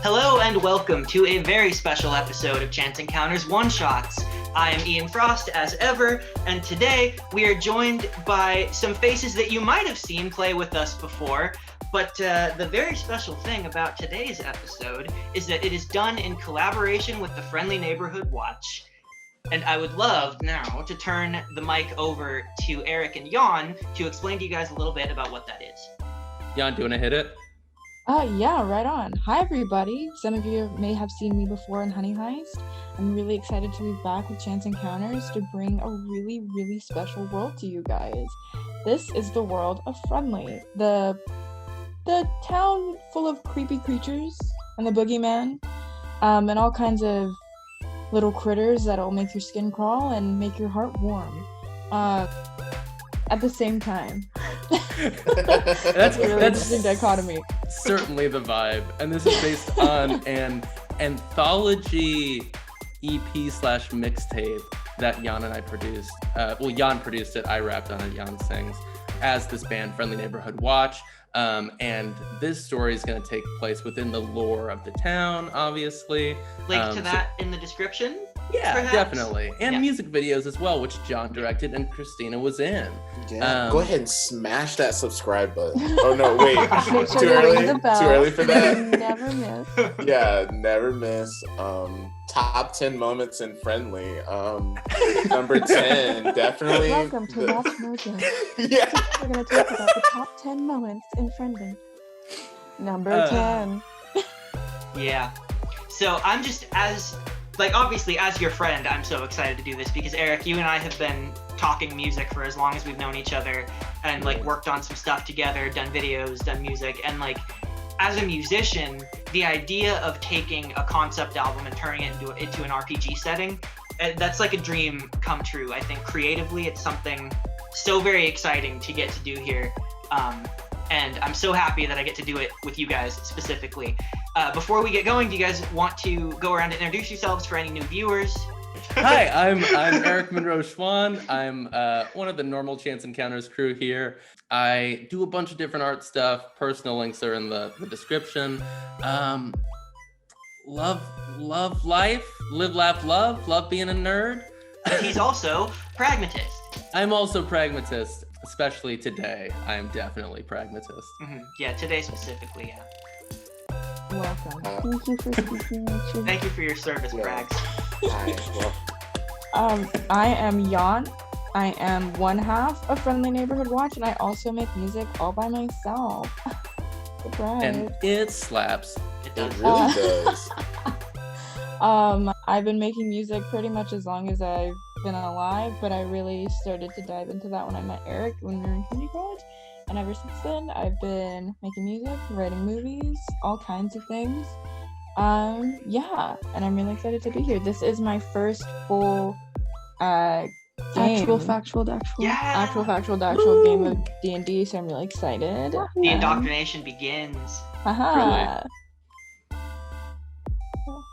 Hello and welcome to a very special episode of Chance Encounters One Shots. I am Ian Frost as ever, and today we are joined by some faces that you might have seen play with us before, but the very special thing about today's episode is that it is done in collaboration with the Friendly Neighborhood Watch. And I would love now to turn the mic over to Eric and Jon to explain to you guys a little bit about what that is. Jon, do you want to hit it? Yeah, right on. Hi, everybody. Some of you may have seen me before in Honey Heist. I'm really excited to be back with Chance Encounters to bring a really, really special world to you guys. This is the world of Friendly, the town full of creepy creatures and the boogie-men, and all kinds of little critters that'll make your skin crawl and make your heart warm at the same time. That's a really interesting dichotomy. Certainly the vibe. And this is based on an anthology EP/mixtape that Jon and I produced. Jon produced it, I rapped on it, Jon sings, as this band Friendly Neighborhood Watch. And this story is going to take place within the lore of the town, obviously. Link to that in the description? Yeah, perhaps? Definitely. And music videos as well, which Jon directed and Christina was in. Yeah, go ahead and smash that subscribe button. Oh no, wait. Make sure Too to early? ring the bell. Too early for that? Never miss. Yeah, never miss. Top 10 moments in Friendly. Number 10, definitely. Welcome to Watch Mojo. Yeah. We're going to talk about the top 10 moments in Friendly. Number 10. Yeah. So I'm just obviously as your friend, I'm so excited to do this because Eric, you and I have been talking music for as long as we've known each other and worked on some stuff together, done videos, done music, and as a musician, the idea of taking a concept album and turning it into an RPG setting, that's like a dream come true. I think creatively it's something so very exciting to get to do here. And I'm so happy that I get to do it with you guys specifically. Before we get going, do you guys want to go around and introduce yourselves for any new viewers? Hi, I'm Eric Monroe Schwan. I'm one of the normal Chance Encounters crew here. I do a bunch of different art stuff. Personal links are in the description. Love life, live, laugh, love being a nerd. And he's also pragmatist. I'm also pragmatist, especially today. I am definitely pragmatist. Mm-hmm. Yeah, today specifically, yeah. Welcome. Thank you for speaking the truth. Thank you for your service, Prags. Hi, well, I am Jon. I am one half of Friendly Neighborhood Watch, and I also make music all by myself. Surprise. And it slaps. It it does. really does. I've been making music pretty much as long as I've been alive, but I really started to dive into that when I met Eric when we were in community college. And ever since then, I've been making music, writing movies, all kinds of things. Yeah, and I'm really excited to be here. This is my first full game. Actual factual game of D&D, so I'm really excited. The indoctrination begins. Haha.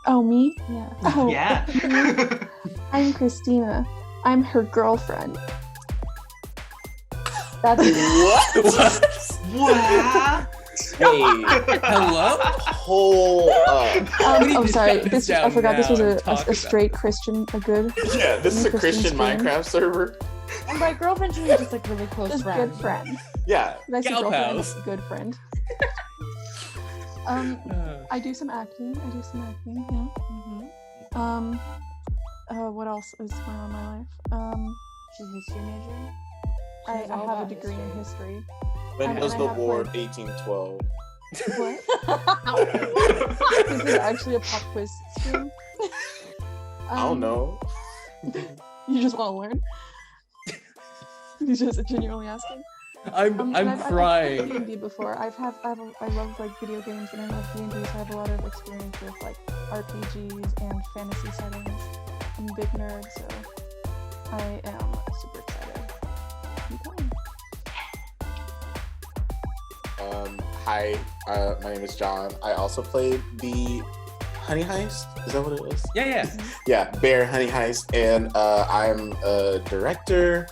Oh, me? Yeah. Oh, Yeah. I'm Christina. I'm her girlfriend. That's What? Wow. Hey, Hello? hold up. We need I'm to sorry. shut this I down forgot this was now and talk a about straight Christian, a good. Yeah, this is a Christian stream. Minecraft server. And by girlfriend, she means just really close Just friend. good friend. Yeah. Nice Gal girlfriend, pals. good friend. I do some acting. Yeah. Mm-hmm. What else is going on in my life? She's a history major. I She's all have a about degree in history. When And was I the have, War like- of 1812? What? This is actually a pop quiz stream. I don't know. You just want to learn? You just genuinely asking? I'm I've crying. played D&D before. I love video games and I love D&D, so I have a lot of experience with RPGs and fantasy settings. I'm a big nerd, so I am super excited. Keep going. Hi, my name is Jon. I also played the Honey Heist. Is that what it was? Yeah. Yeah, Bear Honey Heist, and I'm a director.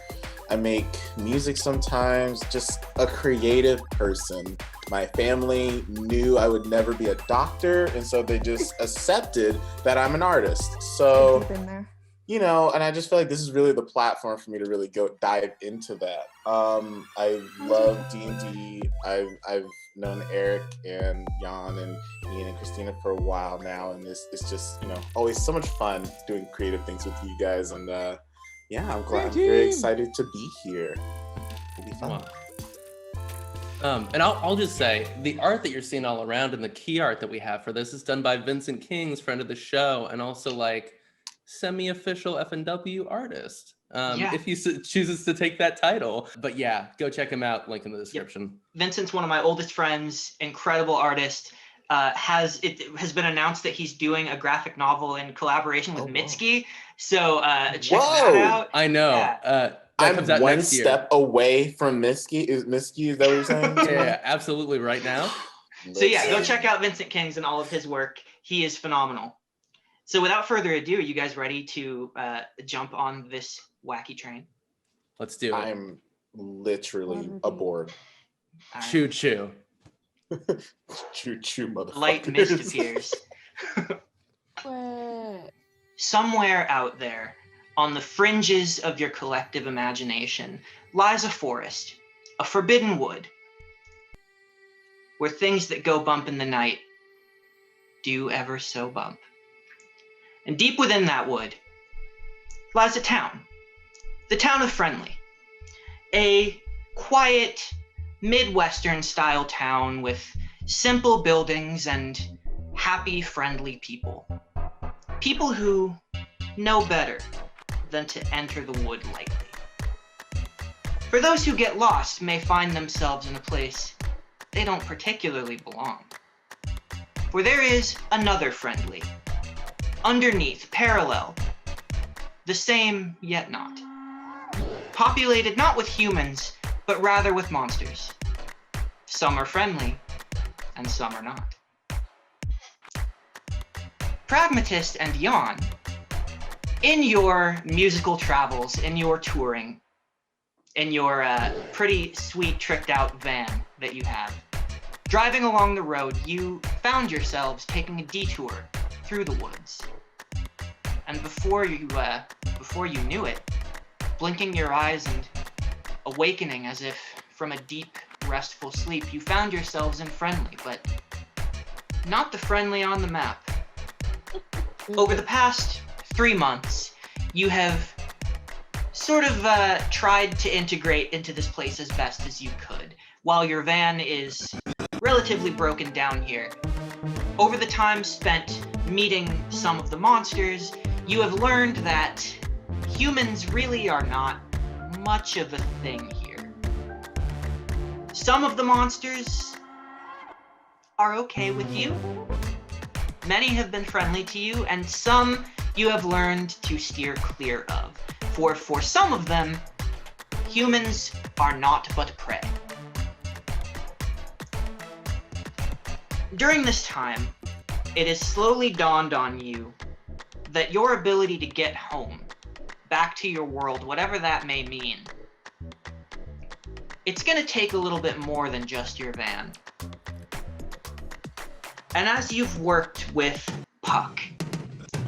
I make music sometimes, just a creative person. my family knew I would never be a doctor, and so they just accepted that I'm an artist. So, Deep in there. you know, and I just feel like this is really the platform for me to really go dive into that. I love D&D. I've known Eric and Jan and Ian and Christina for a while now, and it's just, you know, always so much fun doing creative things with you guys. And yeah, I'm very excited to be here. It'll be fun. Wow. And I'll just say, the art that you're seeing all around and the key art that we have for this is done by Vincent Kings, friend of the show, and also like semi-official FNW artist. If he chooses to take that title. But yeah, go check him out, link in the description. Yep. Vincent's one of my oldest friends, incredible artist. It has been announced that he's doing a graphic novel in collaboration with Mitski. So check that out. I know. Yeah. That comes out I'm one next year. step away from Mitski. Is that what you're saying? Yeah, absolutely, right now. So yeah, go check out Vincent Kings and all of his work. He is phenomenal. So without further ado, are you guys ready to jump on this wacky train? Let's do it. I'm literally aboard. All right. Choo choo. Choo choo, motherfuckers. Light mist appears. What? Somewhere out there, on the fringes of your collective imagination, lies a forest, a forbidden wood, where things that go bump in the night do ever so bump. And deep within that wood lies a town, the town of Friendly, a quiet, Midwestern-style town with simple buildings and happy, friendly people. People who know better than to enter the wood lightly. For those who get lost may find themselves in a place they don't particularly belong. For there is another Friendly, underneath, parallel, the same yet not. Populated not with humans, but rather with monsters. Some are friendly, and some are not. Pragmatist and Jan, in your musical travels, in your touring, in your pretty sweet tricked out van that you have, driving along the road, you found yourselves taking a detour through the woods. And before you knew it, blinking your eyes and awakening as if from a deep, restful sleep, you found yourselves in Friendly, but not the Friendly on the map. Over the past 3 months, you have sort of tried to integrate into this place as best as you could, while your van is relatively broken down here. Over the time spent meeting some of the monsters, you have learned that humans really are not much of a thing here. Some of the monsters are okay with you. Many have been friendly to you, and some you have learned to steer clear of. For some of them, humans are naught but prey. During this time, it has slowly dawned on you that your ability to get home, back to your world, whatever that may mean, it's gonna take a little bit more than just your van. And as you've worked with Puck,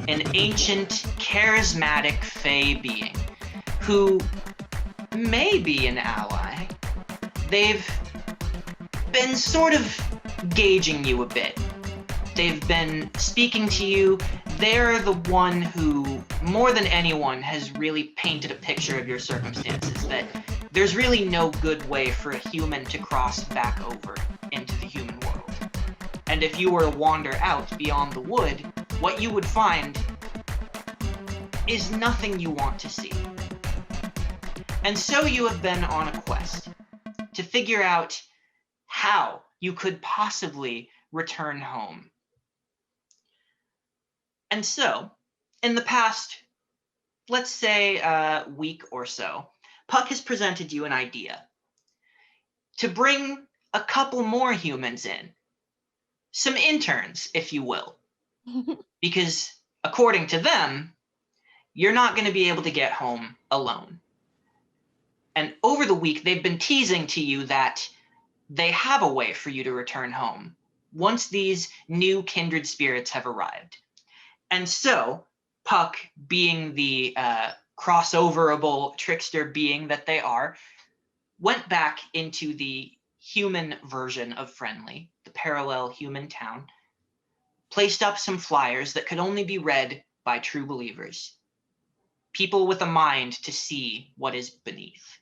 an ancient, charismatic Fey being, who may be an ally, they've been sort of gauging you a bit. They've been speaking to you. They're the one who, more than anyone, has really painted a picture of your circumstances, that there's really no good way for a human to cross back over into the human world. And if you were to wander out beyond the wood, what you would find is nothing you want to see. And so you have been on a quest to figure out how you could possibly return home. And so, in the past, let's say a week or so, Puck has presented you an idea to bring a couple more humans in. Some interns, if you will. Because according to them, you're not going to be able to get home alone. And over the week, they've been teasing to you that they have a way for you to return home once these new kindred spirits have arrived. And so, Puck, being the crossoverable trickster being that they are, went back into the human version of Friendly, the parallel human town, placed up some flyers that could only be read by true believers, people with a mind to see what is beneath.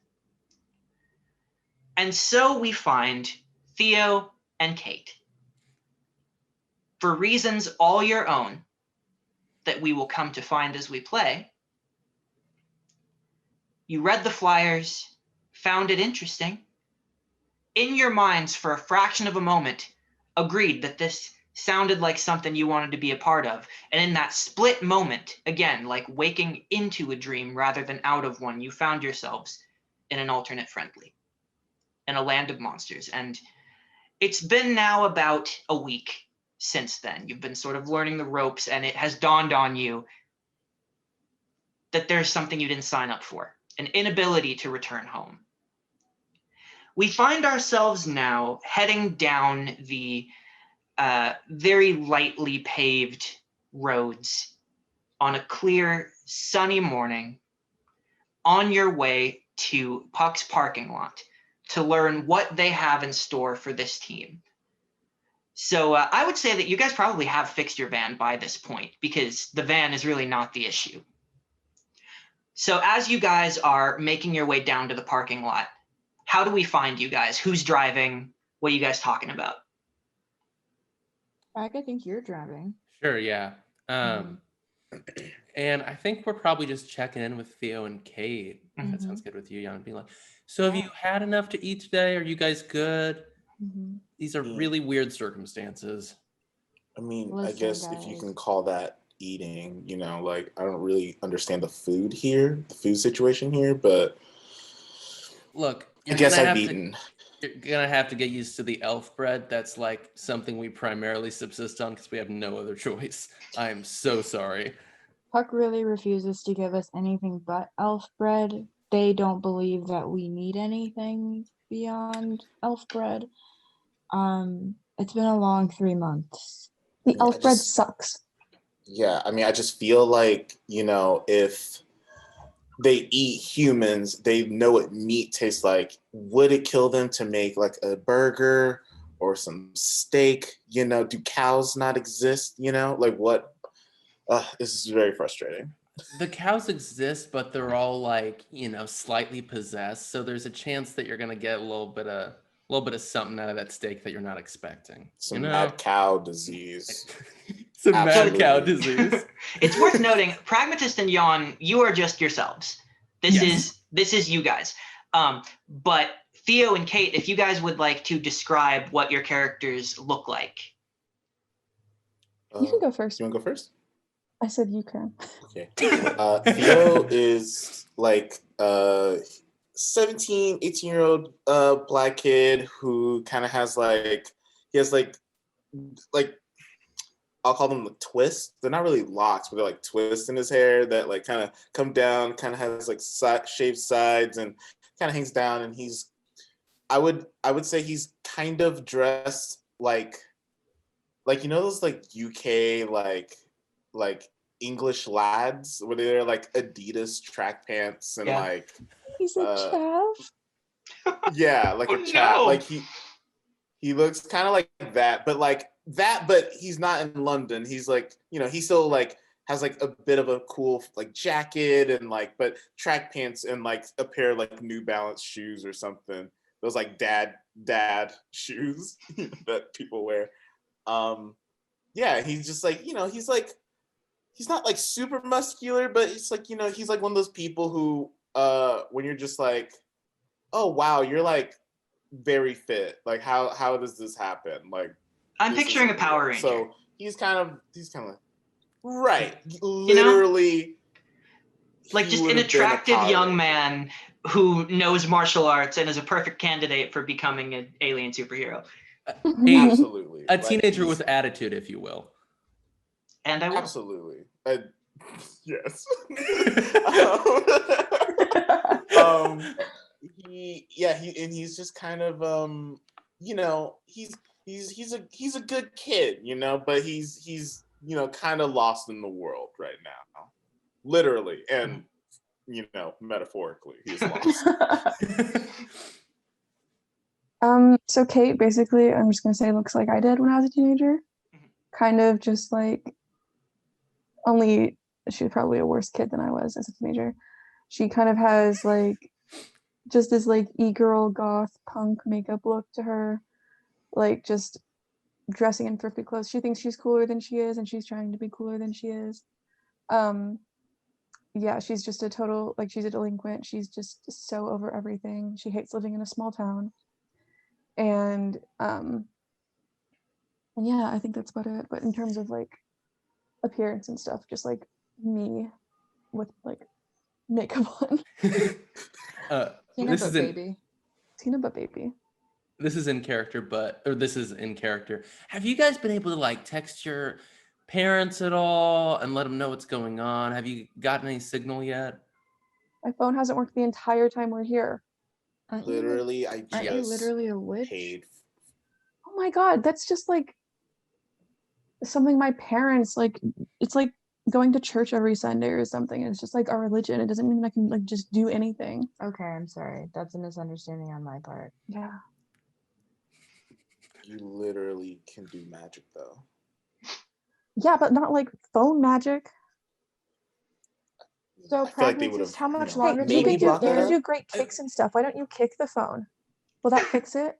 And so we find Theo and Kate. For reasons all your own that we will come to find as we play, you read the flyers, found it interesting, in your minds for a fraction of a moment, agreed that this sounded like something you wanted to be a part of. And in that split moment, again, like waking into a dream rather than out of one, you found yourselves in an alternate Friendly, in a land of monsters. And it's been now about a week since then. You've been sort of learning the ropes, and it has dawned on you that there's something you didn't sign up for, an inability to return home. We find ourselves now heading down the very lightly paved roads on a clear, sunny morning on your way to Puck's parking lot to learn what they have in store for this team. So I would say that you guys probably have fixed your van by this point, because the van is really not the issue. So as you guys are making your way down to the parking lot, how do we find you guys? Who's driving? What are you guys talking about? I think you're driving. Sure, yeah. And I think we're probably just checking in with Theo and Kate. That sounds good with you, Jan. Being like, so have you had enough to eat today? Are you guys good? These are really weird circumstances. I mean, Listen, I guess guys. if you can call that eating, you know, like I don't really understand the food situation here, but Look, I guess I've eaten. You're gonna have to get used to the elf bread. That's like something we primarily subsist on because we have no other choice. I'm so sorry. Puck really refuses to give us anything but elf bread. They don't believe that we need anything beyond elf bread. It's been a long 3 months. The elf bread sucks. Yeah, I mean, I just feel like, you know, if they eat humans, they know what meat tastes like. Would it kill them to make like a burger or some steak? You know, do cows not exist? You know, like what? This is very frustrating. The cows exist, but they're all like, you know, slightly possessed. So there's a chance that you're gonna get a little bit of something out of that steak that you're not expecting. Some mad cow disease. Some mad cow disease. It's worth noting, Pragmatist and Jan, you are just yourselves. This is you guys. But Theo and Kate, if you guys would like to describe what your characters look like. You can go first. You want to go first? I said you can. Okay. Theo is like 17, 18-year-old black kid who kind of has like, he has like I'll call them the twists. They're not really locks, but they're like twists in his hair that like kind of come down, kind of has like shaved sides and kind of hangs down. And he's, I would say he's kind of dressed like you know those like UK like English lads where they're like Adidas track pants and like he's a chav. Yeah, like a chav. No. Like he looks kind of like that, but he's not in London. He's like, you know, he still like has like a bit of a cool like jacket and like, but track pants and like a pair of like New Balance shoes or something. Those like dad shoes that people wear. Yeah, he's just like, you know, he's not like super muscular, but it's like, you know, he's like one of those people who when you're just like, oh wow, you're like very fit. Like how does this happen? Like I'm picturing a Power Ranger. So he's kind of like, right, literally, you know? Like just an attractive young man who knows martial arts and is a perfect candidate for becoming an alien superhero. Absolutely, a teenager with attitude, if you will. And I will. Absolutely, yes. he's just kind of you know, he's a good kid, you know, but he's you know, kind of lost in the world right now, literally, and you know, metaphorically, he's lost. So Kate, basically, I'm just gonna say, looks like I did when I was a teenager. Kind of just like, only she was probably a worse kid than I was as a teenager. She kind of has like just this like e-girl goth punk makeup look to her, like just dressing in thrifty clothes. She thinks she's cooler than she is, and she's trying to be cooler than she is. Yeah, she's just a total, like, she's a delinquent. She's just so over everything. She hates living in a small town. And yeah, I think that's about it. But in terms of like appearance and stuff, just like me with like makeup on. Tina but baby. Tina but baby. This is in character, this is in character. Have you guys been able to like text your parents at all and let them know what's going on? Have you gotten any signal yet? My phone hasn't worked the entire time we're here. Literally, I Aren't you just literally a witch? paid. Oh my god, that's just like something my parents like. It's like going to church every Sunday or something. It's just like our religion. It doesn't mean I can like just do anything. Okay, I'm sorry. That's a misunderstanding on my part. Yeah. You literally can do magic though. Yeah, but not like phone magic. So I feel like they pragmatist, would've, how you much know, longer Hey, do you we can get there? do great kicks and stuff. Why don't you kick the phone? Will that fix it?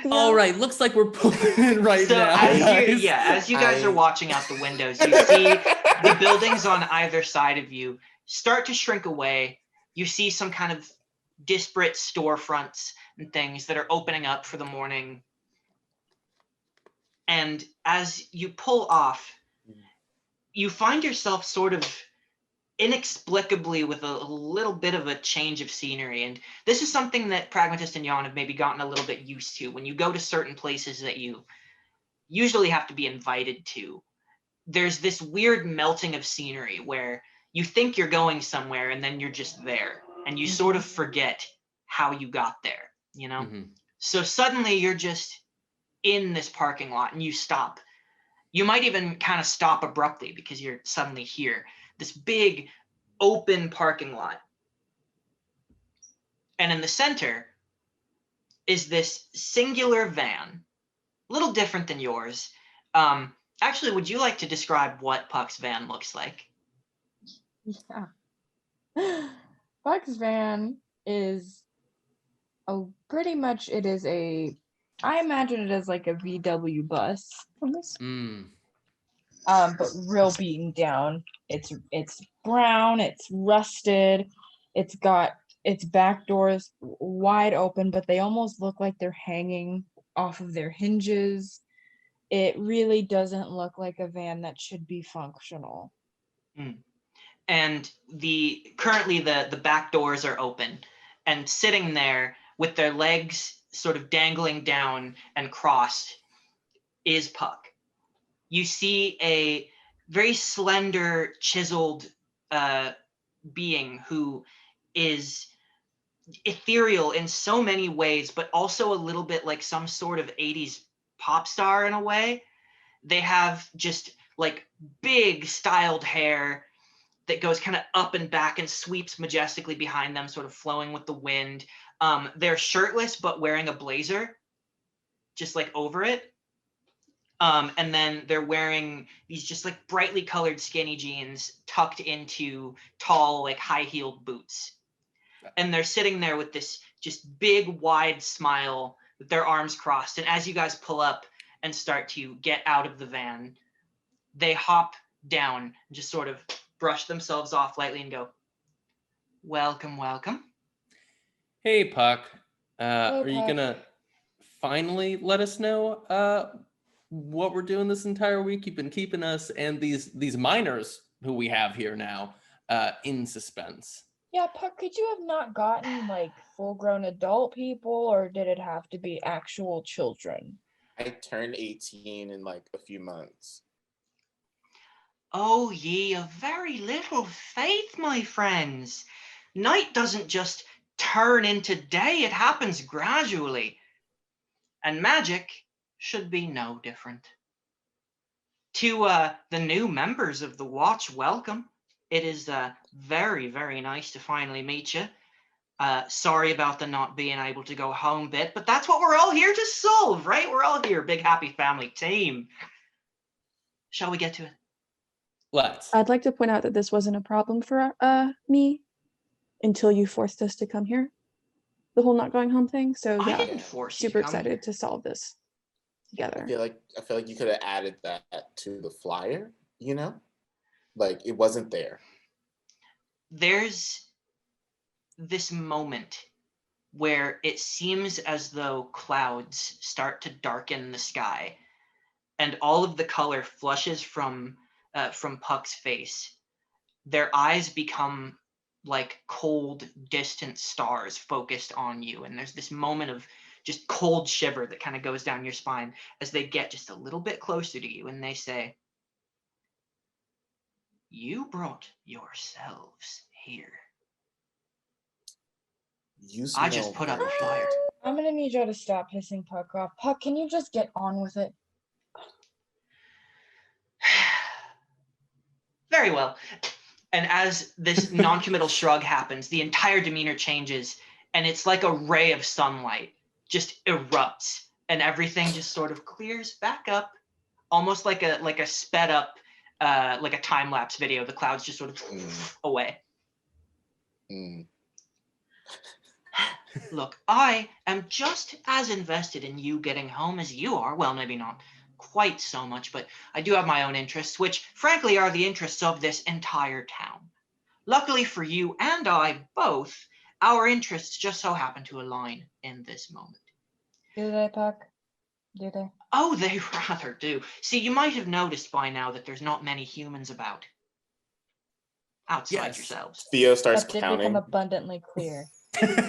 Theo? All right, looks like we're pulling it right So now. as you guys are watching out the windows, you see the buildings on either side of you start to shrink away. You see some kind of disparate storefronts and things that are opening up for the morning. And as you pull off, you find yourself sort of inexplicably with a little bit of a change of scenery. And this is something that Pragmatist and Jon have maybe gotten a little bit used to. When you go to certain places that you usually have to be invited to, there's this weird melting of scenery where you think you're going somewhere and then you're just there and you sort of forget how you got there, you know? Mm-hmm. So suddenly you're just in this parking lot and you stop. You might even kind of stop abruptly because you're suddenly here. This big open parking lot. And in the center is this singular van, a little different than yours. Actually, would you like to describe what Puck's van looks like? Yeah. Buck's van is pretty much I imagine it as like a VW bus. But real beaten down. It's brown, it's rusted, it's got its back doors wide open, but they almost look like they're hanging off of their hinges. It really doesn't look like a van that should be functional. And currently the back doors are open, and sitting there with their legs sort of dangling down and crossed is Puck. You see a very slender, chiseled being who is ethereal in so many ways, but also a little bit like some sort of 80s pop star in a way. They have just like big styled hair that goes kind of up and back and sweeps majestically behind them, sort of flowing with the wind. They're shirtless, but wearing a blazer, just like over it. And then they're wearing these just like brightly colored skinny jeans tucked into tall, like high-heeled boots. And they're sitting there with this just big, wide smile with their arms crossed. And as you guys pull up and start to get out of the van, they hop down and just sort of brush themselves off lightly and go, "Welcome, welcome." Hey, Puck. Hey, are you Puck. gonna finally let us know what we're doing this entire week? You've been keeping us and these minors who we have here now in suspense. Yeah, Puck, could you have not gotten like full-grown adult people, or did it have to be actual children? I turned 18 in like a few months. "Oh, ye of very little faith, my friends. Night doesn't just turn into day, it happens gradually. And magic should be no different. To the new members of the Watch, welcome. It is very, very nice to finally meet you. Sorry about the not being able to go home bit, but that's what we're all here to solve, right? We're all here, big happy family team. Shall we get to it? Let's. I'd like to point out that this wasn't a problem for me until you forced us to come here. The whole not going home thing. So I yeah, didn't force you super to come excited here. to solve this together. I feel like you could have added that to the flyer, you know? Like it wasn't there. There's this moment where it seems as though clouds start to darken the sky and all of the color flushes from Puck's face. Their eyes become like cold, distant stars focused on you. And there's this moment of just cold shiver that kind of goes down your spine as they get just a little bit closer to you and they say, "You brought yourselves here." I just put up a flyer. I'm gonna need y'all to stop pissing Puck off. Puck, can you just get on with it? Very well. And as this non-committal shrug happens, the entire demeanor changes, and it's like a ray of sunlight just erupts, and everything just sort of clears back up, almost like a sped up, like a time-lapse video. The clouds just sort of away. Look, I am just as invested in you getting home as you are. Well, maybe not quite so much, but I do have my own interests, which frankly are the interests of this entire town. Luckily for you and I both, our interests just so happen to align in this moment. Do they, Puck? Do they? Oh, they rather do. See, you might have noticed by now that there's not many humans about. Outside yourselves. Theo starts That did counting. become abundantly clear. Because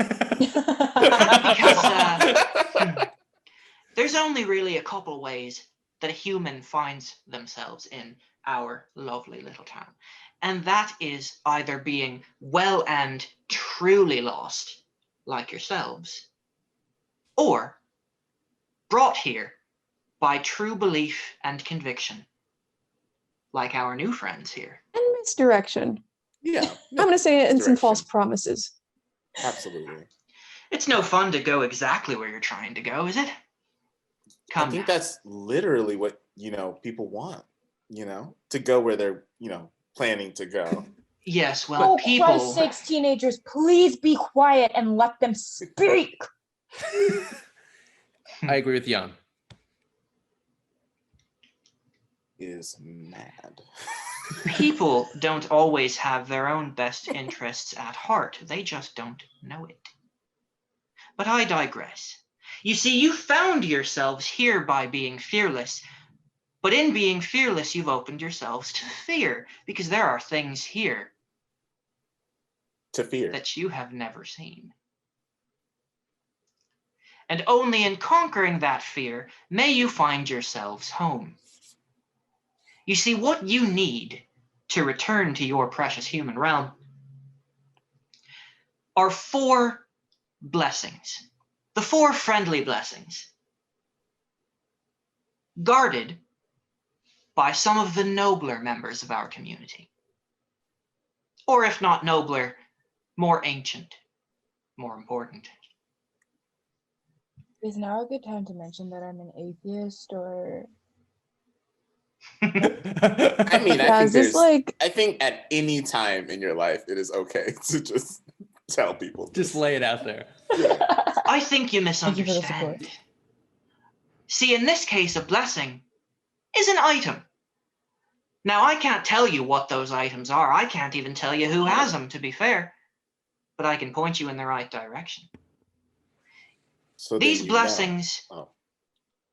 there's only really a couple ways that a human finds themselves in our lovely little town. And that is either being well and truly lost, like yourselves, or brought here by true belief and conviction, like our new friends here. And misdirection. Yeah. I'm going to say it in some Misdirection. false promises. Absolutely. It's no fun to go exactly where you're trying to go, is it? I think that's literally what, people want, to go where they're, planning to go. Yes, well, Oh, people... Christ's sakes, teenagers, please be quiet and let them speak. I agree with Jan. Is mad. People don't always have their own best interests at heart. They just don't know it. But I digress. You see, you found yourselves here by being fearless. But in being fearless, you've opened yourselves to fear, because there are things here To fear. that you have never seen. And only in conquering that fear may you find yourselves home. You see, what you need to return to your precious human realm are 4 blessings, the 4 friendly blessings, guarded by some of the nobler members of our community. Or if not nobler, more ancient, more important. Is now a good time to mention that I'm an atheist, or... I mean, Yeah, is this like... I think at any time in your life, it is okay to just tell people. Just lay it out there. I think you you for the misunderstand. support. See, in this case, a blessing is an item. Now, I can't tell you what those items are. I can't even tell you who has them, to be fair. But I can point you in the right direction. So These then blessings Oh.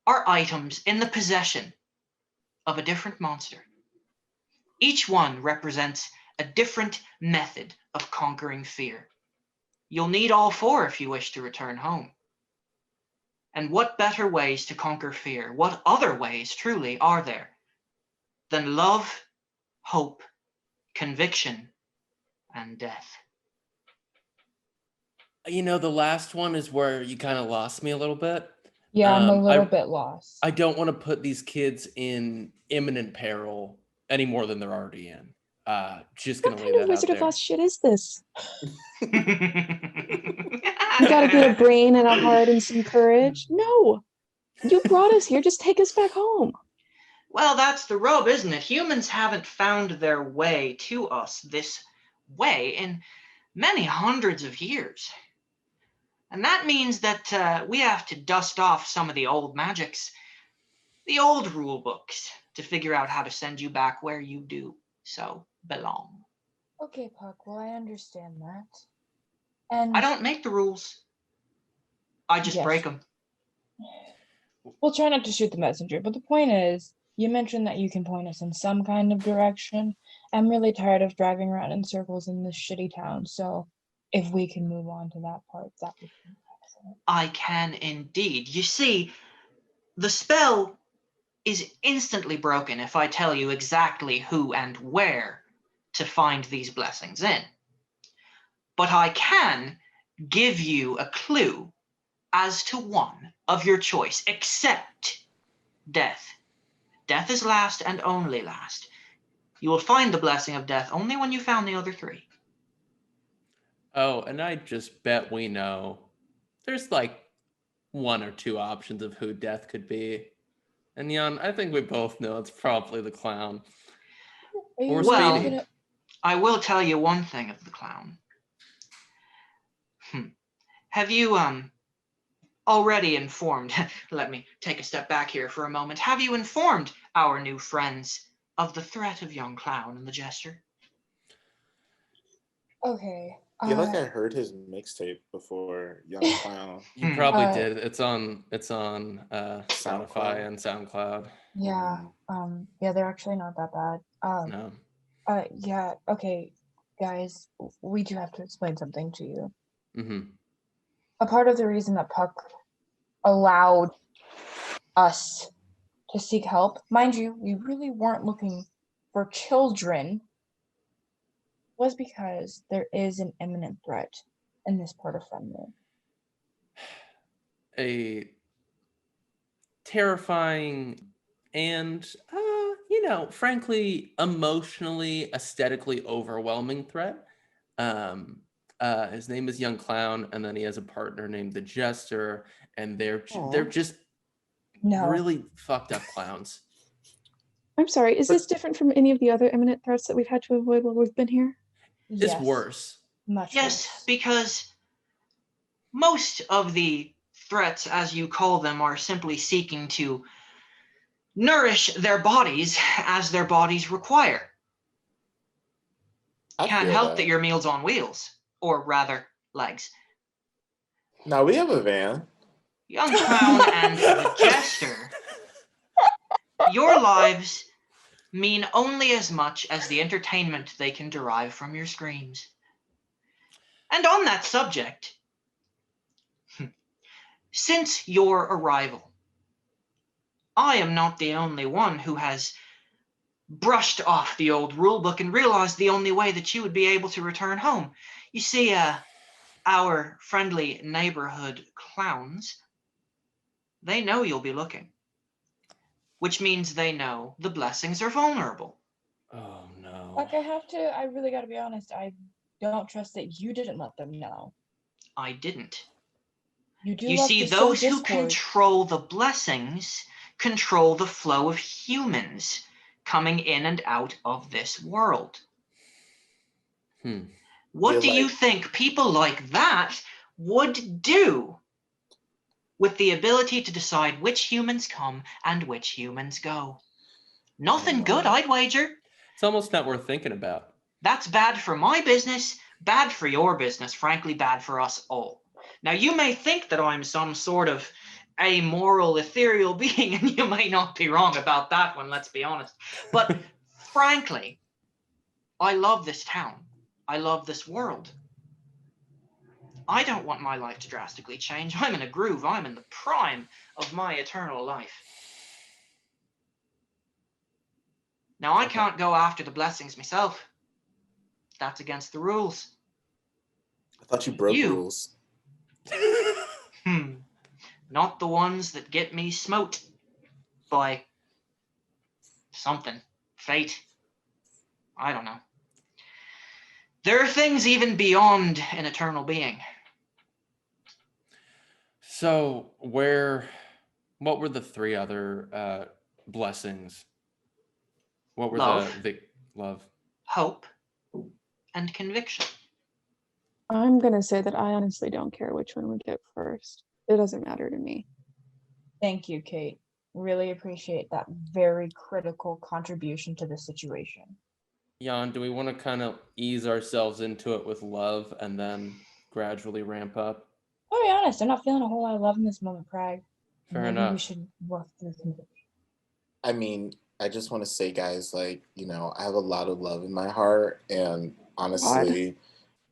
are items in the possession of a different monster. Each one represents a different method of conquering fear. You'll need all 4 if you wish to return home. And what better ways to conquer fear, what other ways truly are there than love, hope, conviction, and death? The last one is where you kind of lost me a little bit, Yeah, I'm a little I bit lost. I don't want to put these kids in imminent peril any more than they're already in. Just What gonna lay kind of that out Wizard of there. Oz shit is this? You You gotta get a brain and a heart and some courage. No, you brought us here. Just take us back home. Well, that's the rub, isn't it? Humans haven't found their way to us this way in many hundreds of years. And that means that we have to dust off some of the old magics, the old rule books, to figure out how to send you back where you do so belong. Okay, Puck, well, I understand that. And I don't make the rules. I just Yes. break them. we'll try not to shoot the messenger, but the point is, you mentioned that you can point us in some kind of direction. I'm really tired of driving around in circles in this shitty town, so if we can move on to that part, that would be excellent. I can indeed. You see, the spell is instantly broken if I tell you exactly who and where to find these blessings in. But I can give you a clue as to one of your choice, except death. Death is last and only last. You will find the blessing of death only when you found the other three. Oh, and I just bet we know there's like one or two options of who Death could be. And Jan, I think we both know it's probably the clown. Are you Or really Well- Speedy. gonna- I will tell you one thing of the clown. Have you already informed, let me take a step back here for a moment, have you informed our new friends of the threat of young clown and the jester? Okay. I feel like I heard his mixtape before, Young Clown. You probably Uh, did. It's on Spotify SoundCloud. and SoundCloud. Yeah. Yeah, they're actually not that bad. No. Yeah, okay, guys, we do have to explain something to you. Mm-hmm. A part of the reason that Puck allowed us to seek help, mind you, we really weren't looking for children, was because there is an imminent threat in this part of FNW. A terrifying and frankly emotionally aesthetically overwhelming threat. His name is Young Clown, and then he has a partner named the Jester, and they're Aw. just No. really fucked up clowns. I'm sorry. Is this different from any of the other imminent threats that we've had to avoid while we've been here? It's Yes, worse. much Yes, worse. because most of the threats, as you call them, are simply seeking to nourish their bodies as their bodies require. I Can't feel help that your meal's on wheels, or rather, legs. Now we have a van. Young Clown and the Jester, your lives mean only as much as the entertainment they can derive from your screams. And on that subject, since your arrival, I am not the only one who has brushed off the old rulebook and realized the only way that you would be able to return home. You see, our friendly neighborhood clowns, they know you'll be looking, which means they know the blessings are vulnerable. Oh no. Puck, I really gotta be honest, I don't trust that you didn't let them know. I didn't. You do You love see, to sow those who discord. control the blessings control the flow of humans coming in and out of this world. What You're do you like- think people like that would do with the ability to decide which humans come and which humans go? Nothing good, I'd wager. It's almost not worth thinking about. That's bad for my business, bad for your business, frankly, bad for us all. Now, you may think that I'm some sort of amoral, ethereal being, and you may not be wrong about that one, let's be honest. But frankly, I love this town. I love this world. I don't want my life to drastically change. I'm in a groove. I'm in the prime of my eternal life. Now, I can't go after the blessings myself. That's against the rules. I thought you broke You. rules. not the ones that get me smote by something, fate. I don't know. There are things even beyond an eternal being. So what were the three other blessings? What were Love. the love? Hope, and conviction. I'm gonna say that I honestly don't care which one we get first. It doesn't matter to me. Thank you, Kate. Really appreciate that very critical contribution to the situation. Jan, do we want to kind of ease ourselves into it with love and then gradually ramp up? I'll be honest, I'm not feeling a whole lot of love in this moment, Prague. Fair Maybe enough. we should work through conviction. I mean, I just want to say, guys, like, you know, I have a lot of love in my heart, and honestly,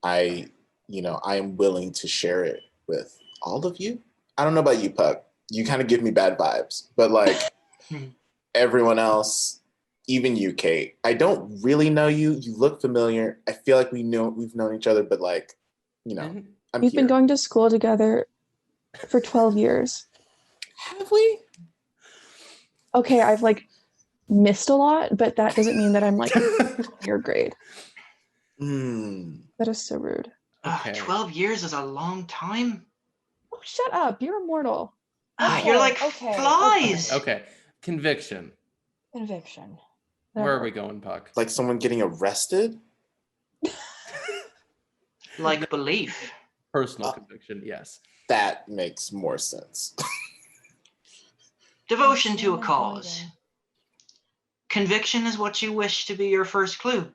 I am willing to share it with all of you. I don't know about you, Puck. You kind of give me bad vibes, but like everyone else, even you, Kate, I don't really know you. You look familiar. I feel like we've known each other, but like, you know, I'm We've been here. going to school together for 12 years. Have we? Okay, I've like missed a lot, but that doesn't mean that I'm like in your grade. That is so rude. Okay. 12 years is a long time. Oh, shut up. You're immortal. You're like okay, flies. Okay. Conviction. Conviction. Where are we going, Puck? Like someone getting arrested? Like belief. Personal conviction, yes. That makes more sense. Devotion to a cause. Conviction is what you wish to be your first clue.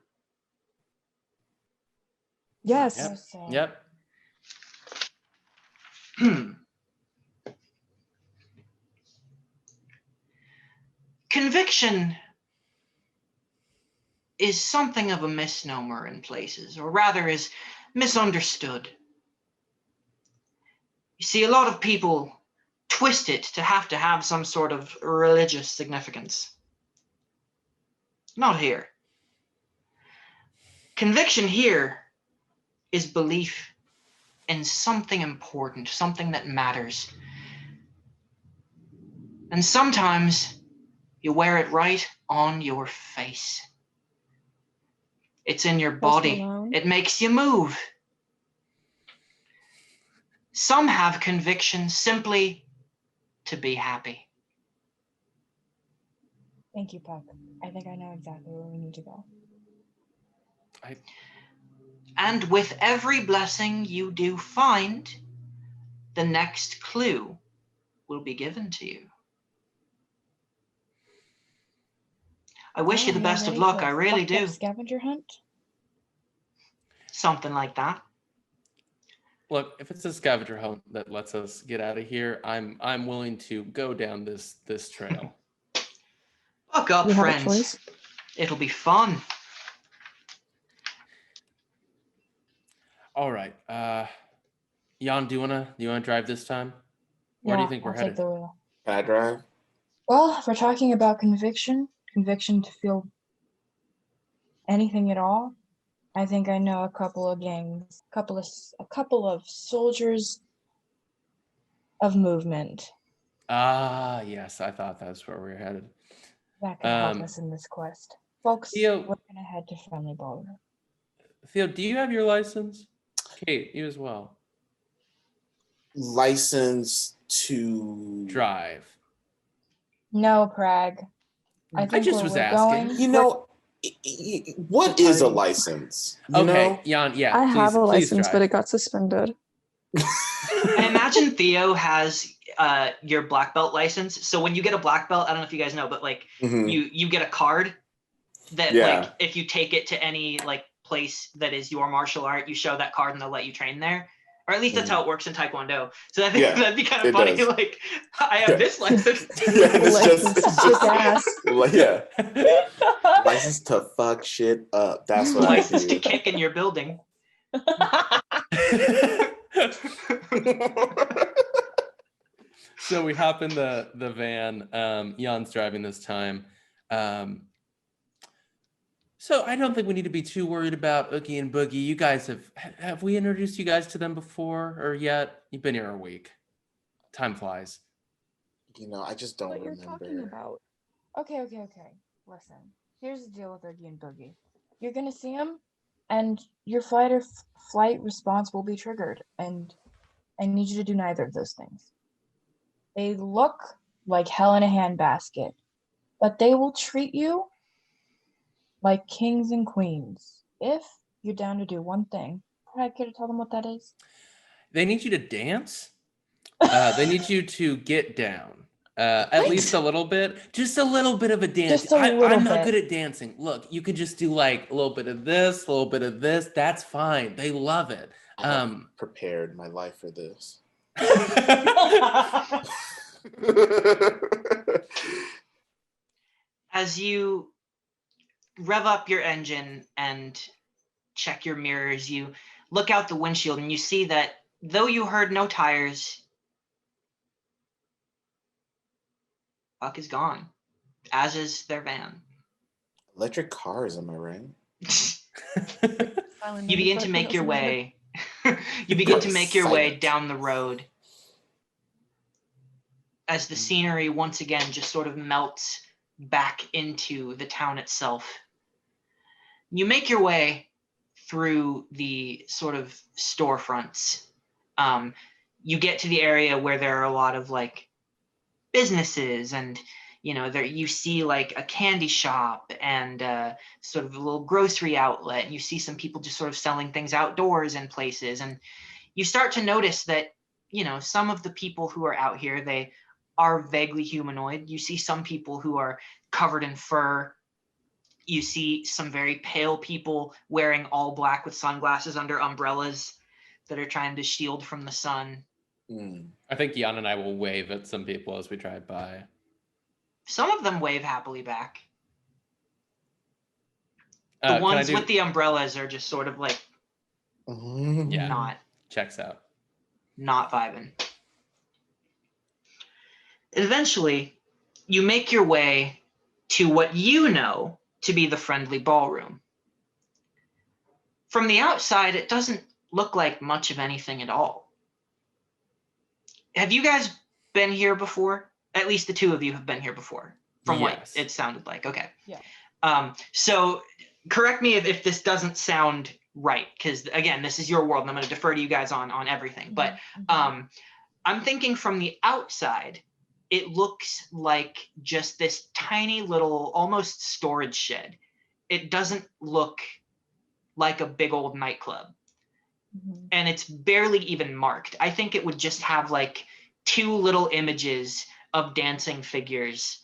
Yes. Yep. Conviction is something of a misnomer in places, or rather is misunderstood. You see, a lot of people twist it to have some sort of religious significance. Not here. Conviction here is belief in something important, something that matters. And sometimes you wear it right on your face. It's in your body. It makes you move. Some have conviction simply to be happy. Thank you, Puck. I think I know exactly where we need to go. And with every blessing you do find, the next clue will be given to you. I wish you the best of luck, I really do. Scavenger hunt? Something like that. Look, if it's a scavenger hunt that lets us get out of here, I'm willing to go down this trail. Buck up, We have a friends. choice. It'll be fun. All right. Jan, do you wanna drive this time? Where do you think we're I'll headed? take the wheel. Can I drive? Well, if we're talking about conviction to feel anything at all, I think I know a couple of gangs, a couple of soldiers of movement Ah, yes, I thought that's where we were headed. that can help us in this quest. Folks, Theo- we're gonna head to Friendly Ballroom. Theo, do you have your license? Kate, you as well. License to Drive. No, Prague. I think just where was we're asking. going. You know, what is a license? You Okay, know? Jan, yeah. I have a please license, drive. but it got suspended. I imagine Theo has your black belt license. So when you get a black belt, I don't know if you guys know, but like Mhm. you get a card that Yeah. like if you take it to any like place that is your martial art, you show that card and they'll let you train there. Or at least that's how it works in Taekwondo. So I think Yeah, that'd be kind of it funny. does. Like, I have this license. Yeah, it's Kick ass. like, yeah, license to fuck shit up. That's what License I to do. kick in your building. So we hop in the van. Jan's driving this time. So I don't think we need to be too worried about Oogie and Boogie. You guys have we introduced you guys to them before or yet? You've been here a week. time flies. I just don't What you're remember. talking about. Okay. Listen, here's the deal with Oogie and Boogie. You're gonna see them, and your flight response will be triggered, and I need you to do neither of those things. They look like hell in a handbasket, but they will treat you like kings and queens if you're down to do one thing. Can I care to tell them what that is? They need you to dance. They need you to get down. At What? least a little bit. Just a little bit of a dance. Just a little I'm not bit. good at dancing. Look, you can just do like a little bit of this, a little bit of this. That's fine. They love it. I have prepared my life for this. As you rev up your engine and check your mirrors, you look out the windshield and you see that though you heard no tires, Buck is gone, as is their van. Electric cars, am I right? You begin to make your way. You begin to make your way down the road as the scenery once again just sort of melts back into the town itself. You make your way through the sort of storefronts. You get to the area where there are a lot of like businesses, and there you see like a candy shop and sort of a little grocery outlet, and you see some people just sort of selling things outdoors in places, and you start to notice that some of the people who are out here, they are vaguely humanoid. You see some people who are covered in fur. You see some very pale people wearing all black with sunglasses under umbrellas that are trying to shield from the sun. I think Jan and I will wave at some people as we drive by. Some of them wave happily back. The ones with the umbrellas are just sort of like, checks out. Not vibing. Eventually, you make your way to what you know to be the friendly ballroom. From the outside, it doesn't look like much of anything at all. Have you guys been here before? At least the two of you have been here before, from what it sounded like. Okay. Yeah. So correct me if this doesn't sound right, because again, this is your world, and I'm going to defer to you guys on everything. But I'm thinking from the outside, it looks like just this tiny little, almost storage shed. It doesn't look like a big old nightclub. And it's barely even marked. I think it would just have like two little images of dancing figures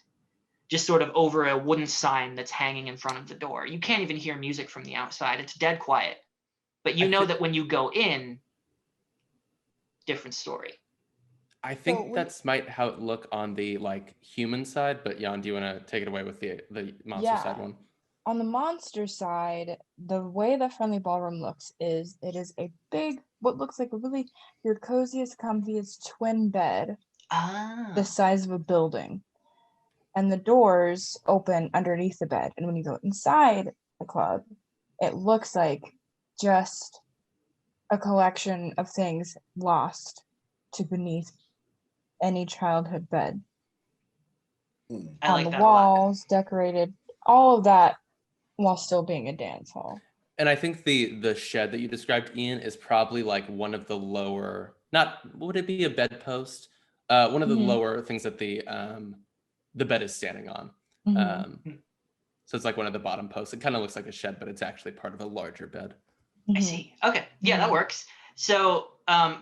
just sort of over a wooden sign that's hanging in front of the door. You can't even hear music from the outside. It's dead quiet. But you know that when you go in, different story. I think that's might how it look on the like human side, but Jan, do you want to take it away with the monster side one? On the monster side, the way the friendly ballroom looks is it is a big, what looks like a really your coziest, comfiest twin bed, the size of a building, and the doors open underneath the bed. And when you go inside the club, it looks like just a collection of things lost to beneath any childhood bed. I like on the that walls, decorated, all of that, while still being a dance hall. And I think the shed that you described, Ian, is probably like one of the lower, would it be a bedpost? One of the lower things that the bed is standing on. So it's like one of the bottom posts. It kind of looks like a shed, but it's actually part of a larger bed. I see. Okay. Yeah, that works. So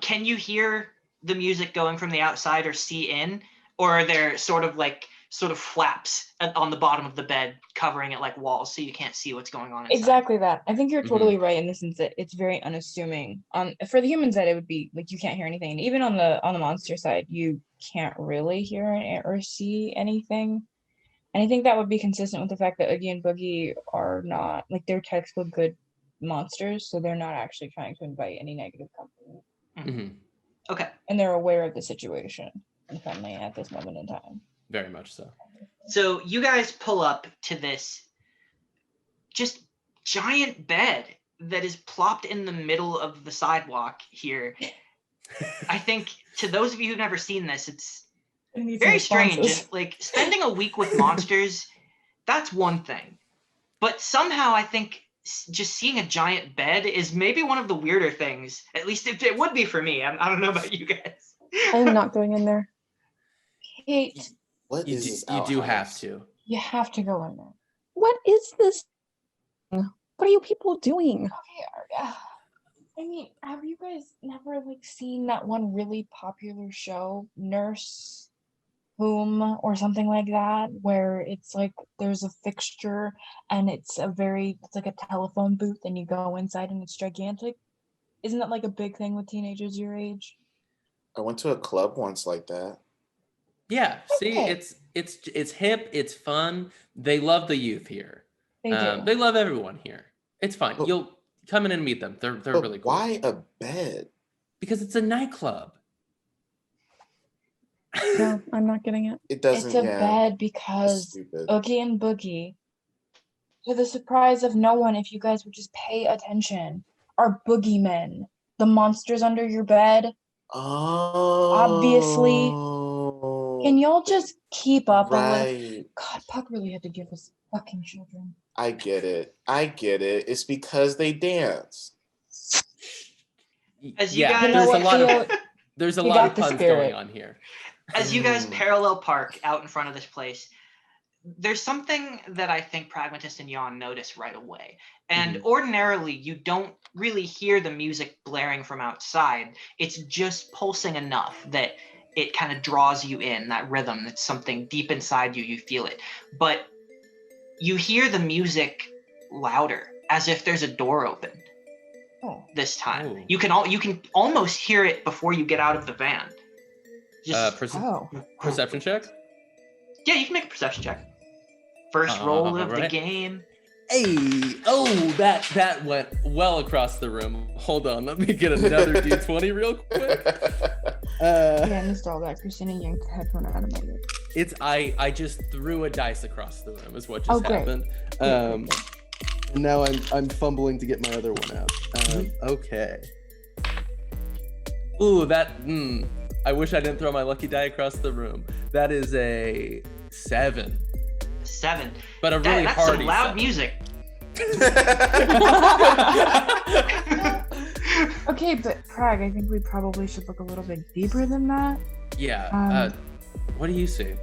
can you hear the music going from the outside or see in? Or are there sort of flaps on the bottom of the bed covering it like walls so you can't see what's going on inside? Exactly that. I think you're totally right in the sense that it's very unassuming. For the human side, it would be like you can't hear anything. And even on the monster side, you can't really hear or see anything. And I think that would be consistent with the fact that Oogie and Boogie are not, like, they're textbook good monsters, so they're not actually trying to invite any negative company. Okay. And they're aware of the situation and friendly at this moment in time. Very much so. So you guys pull up to this just giant bed that is plopped in the middle of the sidewalk here. I think to those of you who've never seen this, it's I need some very strange. responses. It's like spending a week with monsters, that's one thing. But somehow I think just seeing a giant bed is maybe one of the weirder things. At least it would be for me. I don't know about you guys. I'm not going in there. Kate, What You is do, this you do have outhouse? to. you have to go in there. What is this? What are you people doing? Okay, I mean, have you guys never like seen that one really popular show, Nurse Whom or something like that, where it's like there's a fixture and it's like a telephone booth and you go inside and it's gigantic? Isn't that like a big thing with teenagers your age? I went to a club once like that. Yeah, see, Okay. it's hip, it's fun. They love the youth here. They do. They love everyone here. It's fine. But- You'll come in and meet them. They're But really cool. why a bed? Because it's a nightclub. No, I'm not getting it. It doesn't. It's a yeah, bed it's because stupid. Oogie and Boogie, to the surprise of no one, if you guys would just pay attention, are boogie-men. The monsters under your bed. Oh, Obviously. Can y'all just keep up a little? right. God, Puck really had to give us fucking children. I get it. It's because they dance. As you Yeah, guys- there's You know a lot what, of there's a You lot got of the puns spirit. going on here. As you guys Mm. parallel park out in front of this place, there's something that I think Pragmatist and Jon notice right away. And ordinarily, you don't really hear the music blaring from outside. It's just pulsing enough that it kind of draws you in, that rhythm. It's something deep inside you, you feel it. But you hear the music louder, as if there's a door open Oh, this time. Oh. You can almost hear it before you get out of the van. Just oh. Perception check. yeah, you can make a perception check. First roll of the alright. game. Hey, oh, that went well across the room. Hold on, let me get another d20 real quick. Yeah, I missed all that. Christina yanked the headphone out of my ear. It's I just threw a dice across the room is what just Oh, great. happened. And now I'm fumbling to get my other one out. Okay. Ooh, I wish I didn't throw my lucky die across the room. That is a 7, 7. but a really That's hearty some loud 7. music. Okay, but Prag, I think we probably should look a little bit deeper than that. Yeah. What do you see?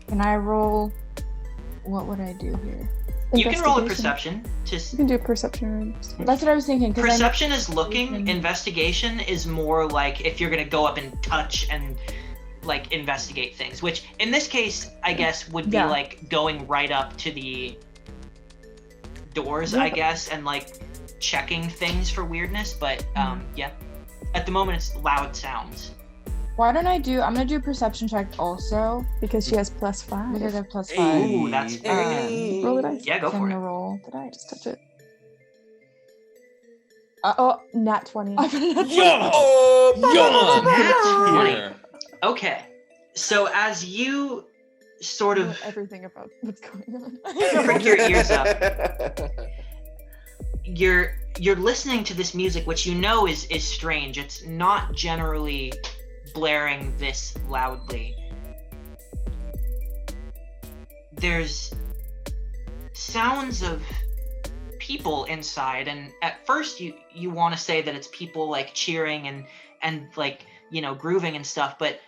Can I roll? What would I do here? You can roll a Investigation. perception. You can do perception. Or That's what I was thinking. 'cause I know- Perception is looking. Mhm. Investigation is more like if you're gonna go up and touch and like investigate things. Which in this case, I guess would be Yeah. like going right up to the doors, I Yeah. guess, and like checking things for weirdness. But yeah, at the moment it's loud sounds. Why don't I'm gonna do a perception check also because she has +5. because I have +5. Ooh, that's very good. Roll the dice. Yeah, go So I'm for gonna it. roll. Did I just touch it? Oh, nat 20. Yawn! Here. Okay, so as you sort I know of everything about what's going on. prick your ears up, you're listening to this music, which you know is strange. It's not generally blaring this loudly. There's sounds of people inside, and at first you want to say that it's people like cheering and like, you know, grooving and stuff, but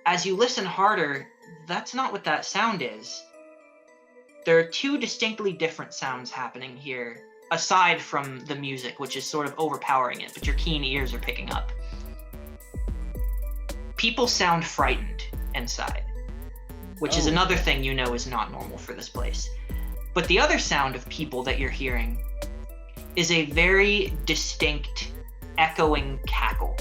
as you listen harder, that's not what that sound is. There are two distinctly different sounds happening here, aside from the music, which is sort of overpowering it, but your keen ears are picking up. People sound frightened inside, which is Oh. another thing you know is not normal for this place. But the other sound of people that you're hearing is a very distinct, echoing cackle.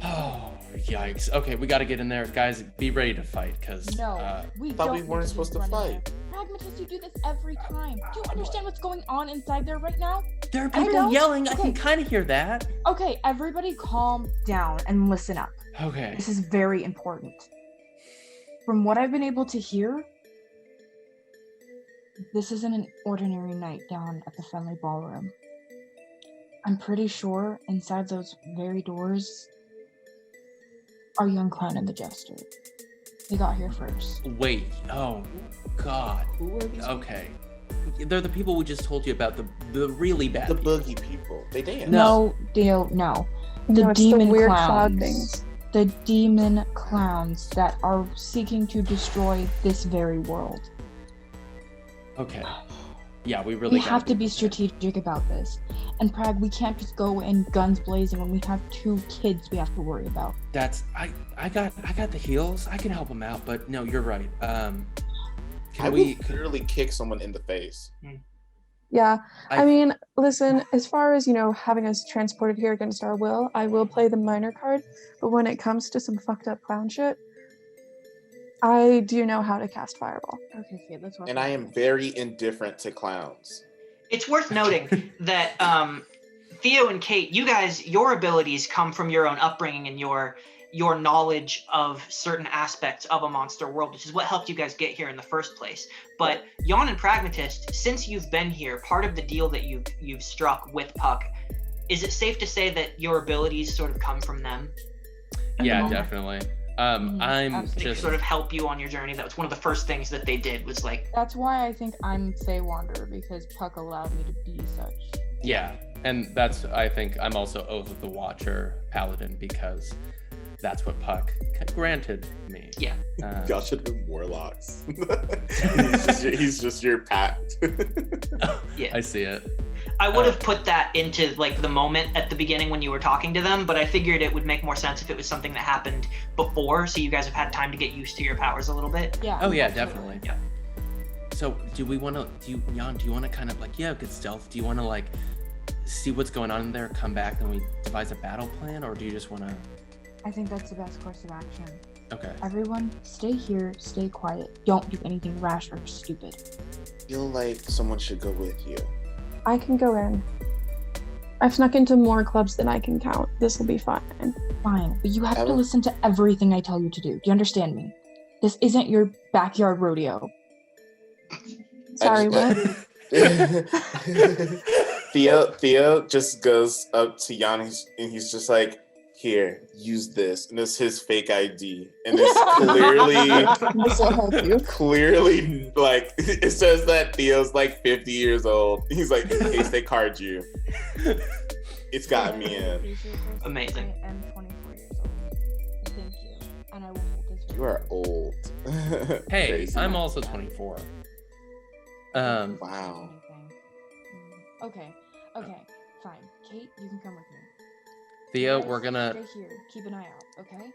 Oh, yikes. Okay, we gotta get in there. Guys, be ready to fight, because No, we thought don't we weren't need supposed to run in fight. there. Pragmatist, you do this every time. Do you understand what's going on inside there right now? there are I people don't- yelling. I okay. can kind of hear that. Okay, everybody calm down and listen up. Okay. This is very important. From what I've been able to hear, this isn't an ordinary night down at the Friendly Ballroom. I'm pretty sure inside those very doors are young clown and the jester. They got here first. Wait. Oh, God. Who are these? Okay. They're the people we just told you about. The really bad. The people. boogie people. They dance. No, Dio, no. The No, it's demon the weird clowns. cloud things. The demon clowns that are seeking to destroy this very world. Okay. Yeah, we really We gotta have to be prepared. strategic about this. And Prague, we can't just go in guns blazing when we have 2 kids we have to worry about. That's I got the heels. I can help them out, but no, you're right. I Can would we? literally kick someone in the face. Yeah, I- I mean, listen, as far as, having us transported here against our will, I will play the minor card, but when it comes to some fucked up clown shit, I do know how to cast Fireball. Okay, let's watch. And I am very indifferent to clowns. It's worth noting that Theo and Kate, you guys, your abilities come from your own upbringing and your knowledge of certain aspects of a monster world, which is what helped you guys get here in the first place. But Jon and Pragmatist, since you've been here, part of the deal that you've struck with Puck, is it safe to say that your abilities sort of come from them? Yeah, definitely. I'm absolutely. They just sort of help you on your journey. That was one of the first things that they did, was like, That's why I think I'm Fey Wanderer, because Puck allowed me to be such. yeah, and that's I think I'm also Oath of the Watcher Paladin because that's what Puck granted me. yeah. Y'all should have been warlocks. he's just your pact. Yeah. I see it. I would have put that into like the moment at the beginning when you were talking to them, but I figured it would make more sense if it was something that happened before, so you guys have had time to get used to your powers a little bit. Yeah. Oh yeah, absolutely. definitely. Yeah. So do we want to? Jan? Do you want to kind of like good stealth? Do you want to like see what's going on in there, come back, and we devise a battle plan, or do you just want to? I think that's the best course of action. Okay. Everyone, stay here, stay quiet. Don't do anything rash or stupid. Feel like someone should go with you. I can go in. I've snuck into more clubs than I can count. This will be fine. Fine, but you have to Ellen? listen to everything I tell you to do. Do you understand me? This isn't your backyard rodeo. Sorry, what? Theo just goes up to Jan and he's just like, here, use this. And it's his fake ID. And it's This will help you. clearly like, it says that Theo's like 50 years old. He's like, in case they card you. It's got me in. Amazing. I am 24 years old. Thank you. And I will hold this. You are old. Hey, Crazy. I'm also 24. Wow. Okay, fine. Kate, you can come with me. Theo, Guys, we're gonna. stay here. Keep an eye out, okay?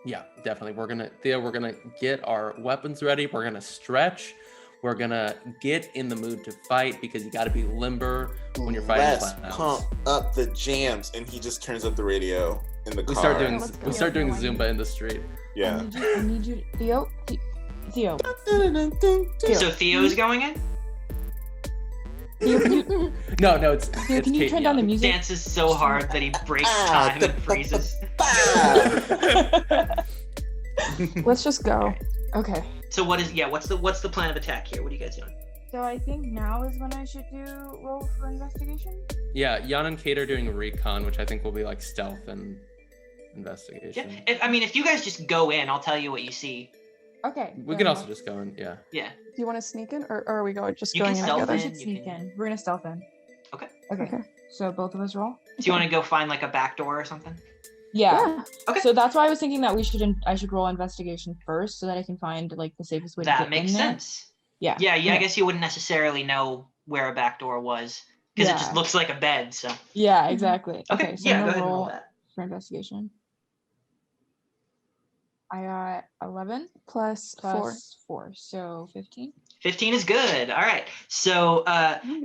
Yeah, definitely. Theo, we're gonna get our weapons ready. We're gonna stretch. We're gonna get in the mood to fight because you gotta be limber when you're fighting Let's clowns. pump up the jams. And he just turns up the radio in the car. Let's go. We start doing Yeah, no, I Zumba in the street. Yeah. I need you, Theo. Theo. So Theo's going in? Theo, can you, No, it's Theo, it's can you Kate turn down the Young. music? Dances so hard that he breaks time and freezes. Let's just go. Okay. So what's the plan of attack here? What are you guys doing? So I think now is when I should do roll for investigation. Yeah, Jan and Kate are doing recon, which I think will be like stealth and Yeah. investigation. If you guys just go in, I'll tell you what you see. Okay. We fair can also enough. just go in, yeah. Yeah. Do you want to sneak in, or are we just You going can in stealth together? We in. should you sneak can- in. We're gonna stealth in. Okay. Okay. So both of us roll. Do you want to go find like a back door or something? Yeah. Okay. So that's why I was thinking that I should roll investigation first, so that I can find like the safest way to That get makes in there. sense. Yeah. Yeah, I Okay. guess you wouldn't necessarily know where a back door was because it just Yeah. looks like a bed. So Yeah, exactly. okay, So yeah, I'm go gonna ahead and roll roll that. for investigation. I got 11 Plus 4. plus 4, so 15. 15 is good. All right. So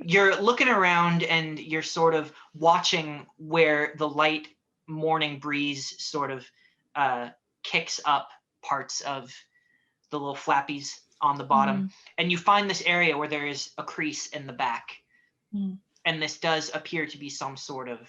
you're looking around and you're sort of watching where the light morning breeze sort of kicks up parts of the little flappies on the bottom. And you find this area where there is a crease in the back. Mhm. And this does appear to be some sort of,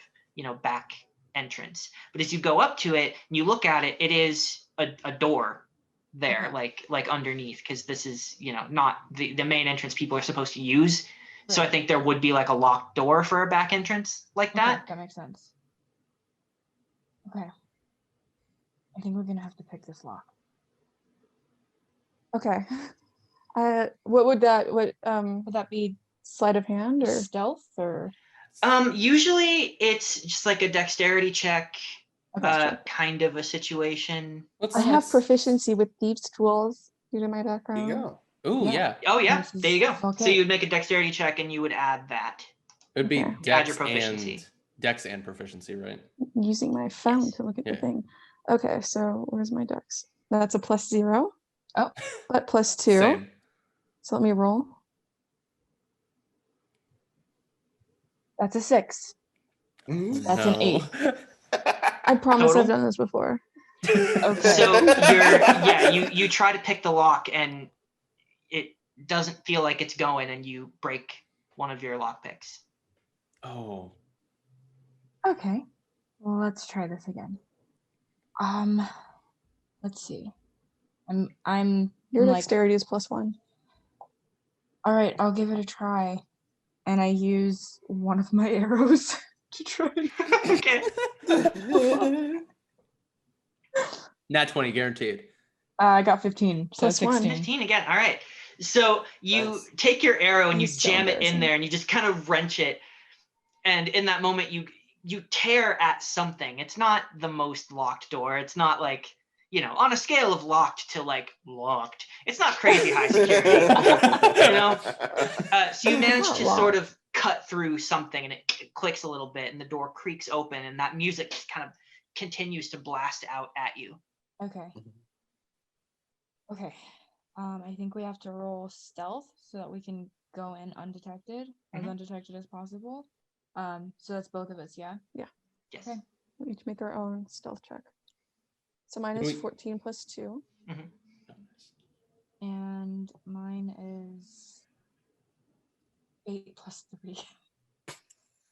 back entrance. But as you go up to it and you look at it, it is a door there, Okay. like underneath, because this is, not the main entrance people are supposed to use. So I think there would be like a locked door for a back entrance like that. Okay, that makes sense. Okay. I think we're gonna have to pick this lock. Okay. What would that Would that be sleight of hand or? stealth or? Usually it's just like a dexterity check, Okay, kind of a situation. I have proficiency with thieves' tools due to my There background. you go. Ooh, Yeah. yeah. Oh yeah, This is there you go. okay. So you'd make a dexterity check and you would add that. It would be Okay. Add dex your proficiency. and dex and proficiency, right? Using my phone Yes. to look at Yeah. the thing. Okay, so where's my dex? That's a +0. Oh. But +2. Same. So let me roll. That's a 6. That's an 8. I promise Total? I've done this before. Okay. So you try to pick the lock and it doesn't feel like it's going, and you break one of your lock picks. Oh. Okay. Well, let's try this again. Let's see. I'm Your like, dexterity is +1. all right, I'll give it a try. And I use one of my arrows to try and Okay. Nat 20 guaranteed. I got 15, so Plus 1. 16. 15 again. All right. So you Nice. take your arrow and you This is so jam it in embarrassing. there and you just kind of wrench it. And in that moment, you tear at something. It's not the most locked door. It's not like, on a scale of locked to like locked. It's not crazy high security. So you manage Not to locked. sort of cut through something, and it clicks a little bit and the door creaks open, and that music just kind of continues to blast out at you. Okay. Okay. I think we have to roll stealth so that we can go in undetected, as Mhm. undetected as possible. So that's both of us, yeah? Yes. Okay. We each make our own stealth check. So mine Can is we- 14 +2. And mine is 8 plus 3.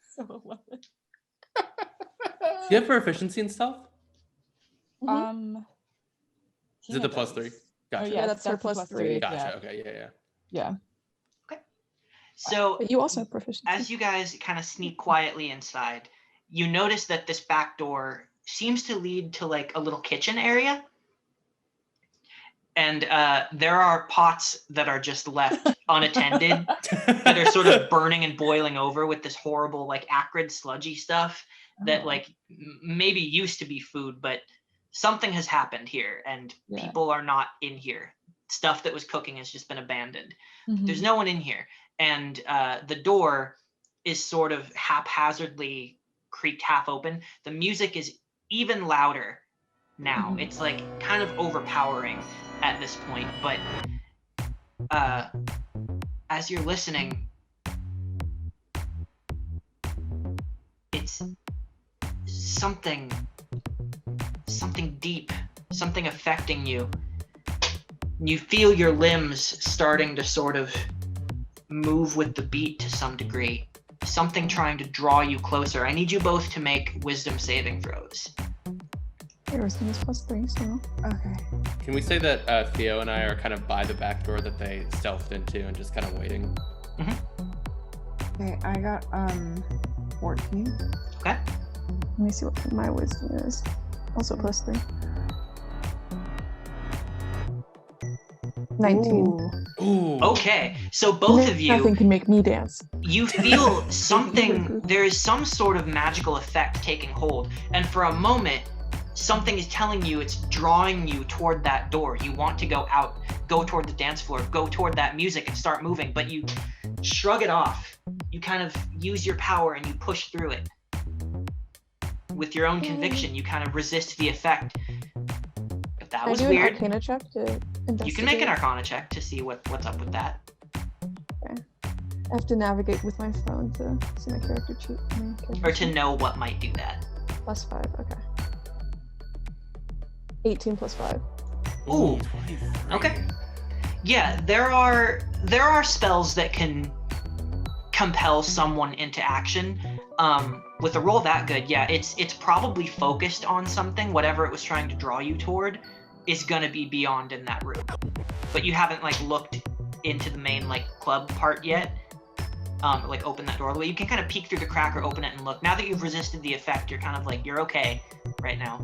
So 11. Do you have proficiency in stealth? Mhm. Is it the +3? Gotcha. Oh, Yeah, that's her the plus 3. Gotcha. Yeah. Okay. Yeah. Yeah. So But you also have proficiency. as you guys kind of sneak quietly inside, you notice that this back door seems to lead to like a little kitchen area. And there are pots that are just left unattended that are sort of burning and boiling over with this horrible, like acrid, sludgy stuff that Oh. like maybe used to be food, but something has happened here and Yeah. people are not in here. Stuff that was cooking has just been abandoned. Mhm. There's no one in here. And the door is sort of haphazardly creaked half open. The music is even louder now. Mhm. It's like kind of overpowering at this point, but as you're listening, it's something deep, something affecting you. You feel your limbs starting to sort of move with the beat to some degree. Something trying to draw you closer. I need you both to make wisdom saving throws. Wisdom is +3, so. Okay. Can we say that Theo and I are kind of by the back door that they stealthed into and just kind of waiting? Okay, I got 14. Okay. Let me see what my wisdom is. Also +3. 19. Ooh. Okay, so both of you, Nothing can make me dance. you feel something, there is some sort of magical effect taking hold, and for a moment, something is telling you, it's drawing you toward that door. You want to go out, go toward the dance floor, go toward that music and start moving, but you shrug it off. You kind of use your power and you push through it. With your own conviction, you kind of resist the effect. If that Can I was do weird, an Arcana check to investigate? you can make an Arcana check to see what's up with that. I have to navigate with my phone to see my character sheet. Or to know what might do that. +5, okay. 18 +5. Ooh. 23. Okay. Yeah, there are spells that can compel someone into action. With a roll that good, yeah, it's probably focused on something. Whatever it was trying to draw you toward is gonna be beyond in that room. But you haven't like looked into the main like club part yet. like open that door all the way. You can kind of peek through the crack or open it and look. Now that you've resisted the effect, you're kind of like, you're okay right now.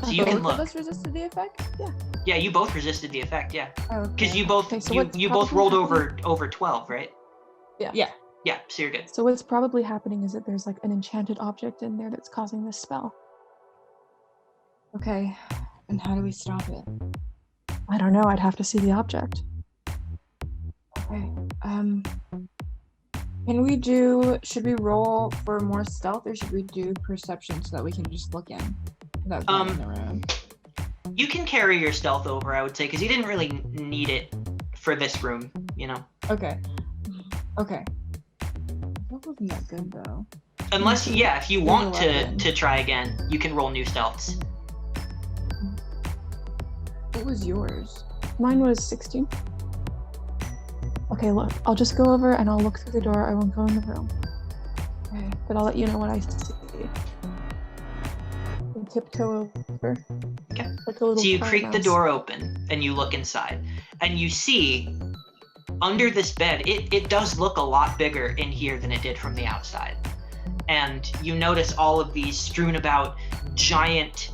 So you can Both look. of us resisted the effect? Yeah. Yeah, you both resisted the effect, yeah. Okay. Because you both Okay, so you, what's you both probably rolled happening- over 12, right? Yeah. Yeah, so you're good. So what's probably happening is that there's like an enchanted object in there that's causing this spell. Okay. And how do we stop it? I don't know. I'd have to see the object. Okay. Should we roll for more stealth or should we do perception so that we can just look in without going in the room? You can carry your stealth over, I would say, because you didn't really need it for this room, you know? Okay. Okay. That wasn't that good though. Unless, yeah, if you want to 11. try again, you can roll new stealths. What was yours? Mine was 16. Okay, look. I'll just go over and I'll look through the door. I won't go in the room. Okay. But I'll let you know when I see. And tiptoe over. Okay. Like a little So you quiet creak the mouse. door open and you look inside. And you see under this bed, it does look a lot bigger in here than it did from the outside. And you notice all of these strewn about giant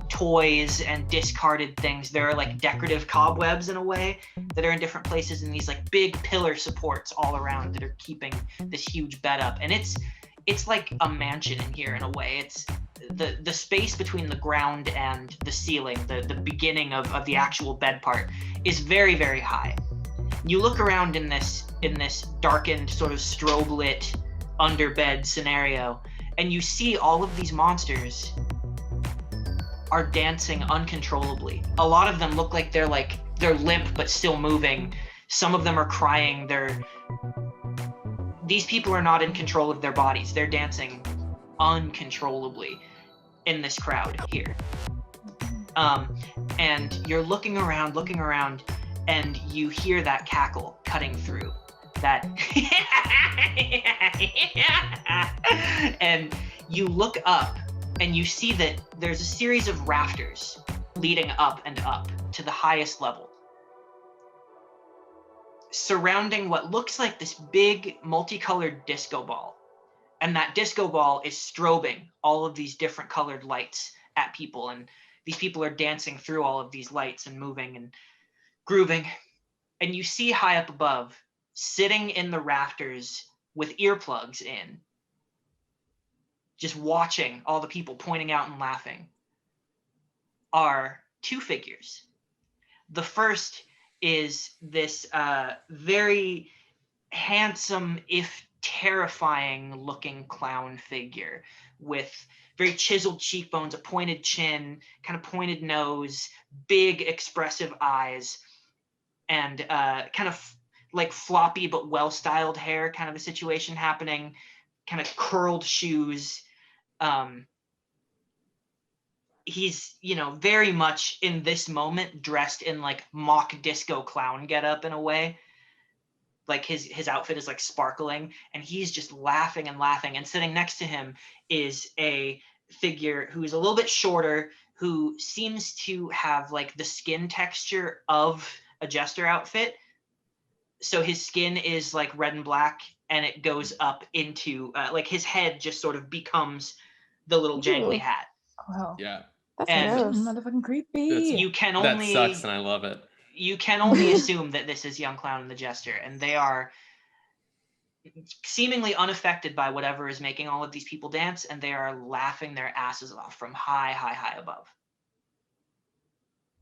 toys and discarded things. There are like decorative cobwebs in a way that are in different places, and these like big pillar supports all around that are keeping this huge bed up. And it's like a mansion in here in a way. It's the space between the ground and the ceiling, the beginning of the actual bed part, is very, very high. You look around in this darkened, sort of strobe lit underbed scenario, and you see all of these monsters are dancing uncontrollably. A lot of them look like they're limp but still moving. Some of them are crying. These people are not in control of their bodies. They're dancing uncontrollably in this crowd here. And you're looking around, and you hear that cackle cutting through. That and you look up and you see that there's a series of rafters leading up and up to the highest level, surrounding what looks like this big multicolored disco ball. And that disco ball is strobing all of these different colored lights at people, and these people are dancing through all of these lights and moving and grooving. And you see high up above, sitting in the rafters with earplugs in, just watching all the people pointing out and laughing, are two figures. The first is this very handsome, if terrifying looking clown figure with very chiseled cheekbones, a pointed chin, kind of pointed nose, big expressive eyes, and kind of like floppy but well-styled hair, kind of a situation happening, kind of curled shoes. He's, very much in this moment dressed in like mock disco clown getup in a way. Like his outfit is like sparkling, and he's just laughing and laughing. And sitting next to him is a figure who is a little bit shorter, who seems to have like the skin texture of a jester outfit. So his skin is like red and black, and it goes up into like his head just sort of becomes the little jangly Ooh. hat. Wow. Yeah, That's And- gross. Motherfucking creepy. You can that only sucks, and I love it. you can only assume that this is Young Clown and the Jester, and they are seemingly unaffected by whatever is making all of these people dance, and they are laughing their asses off from high, high, high above.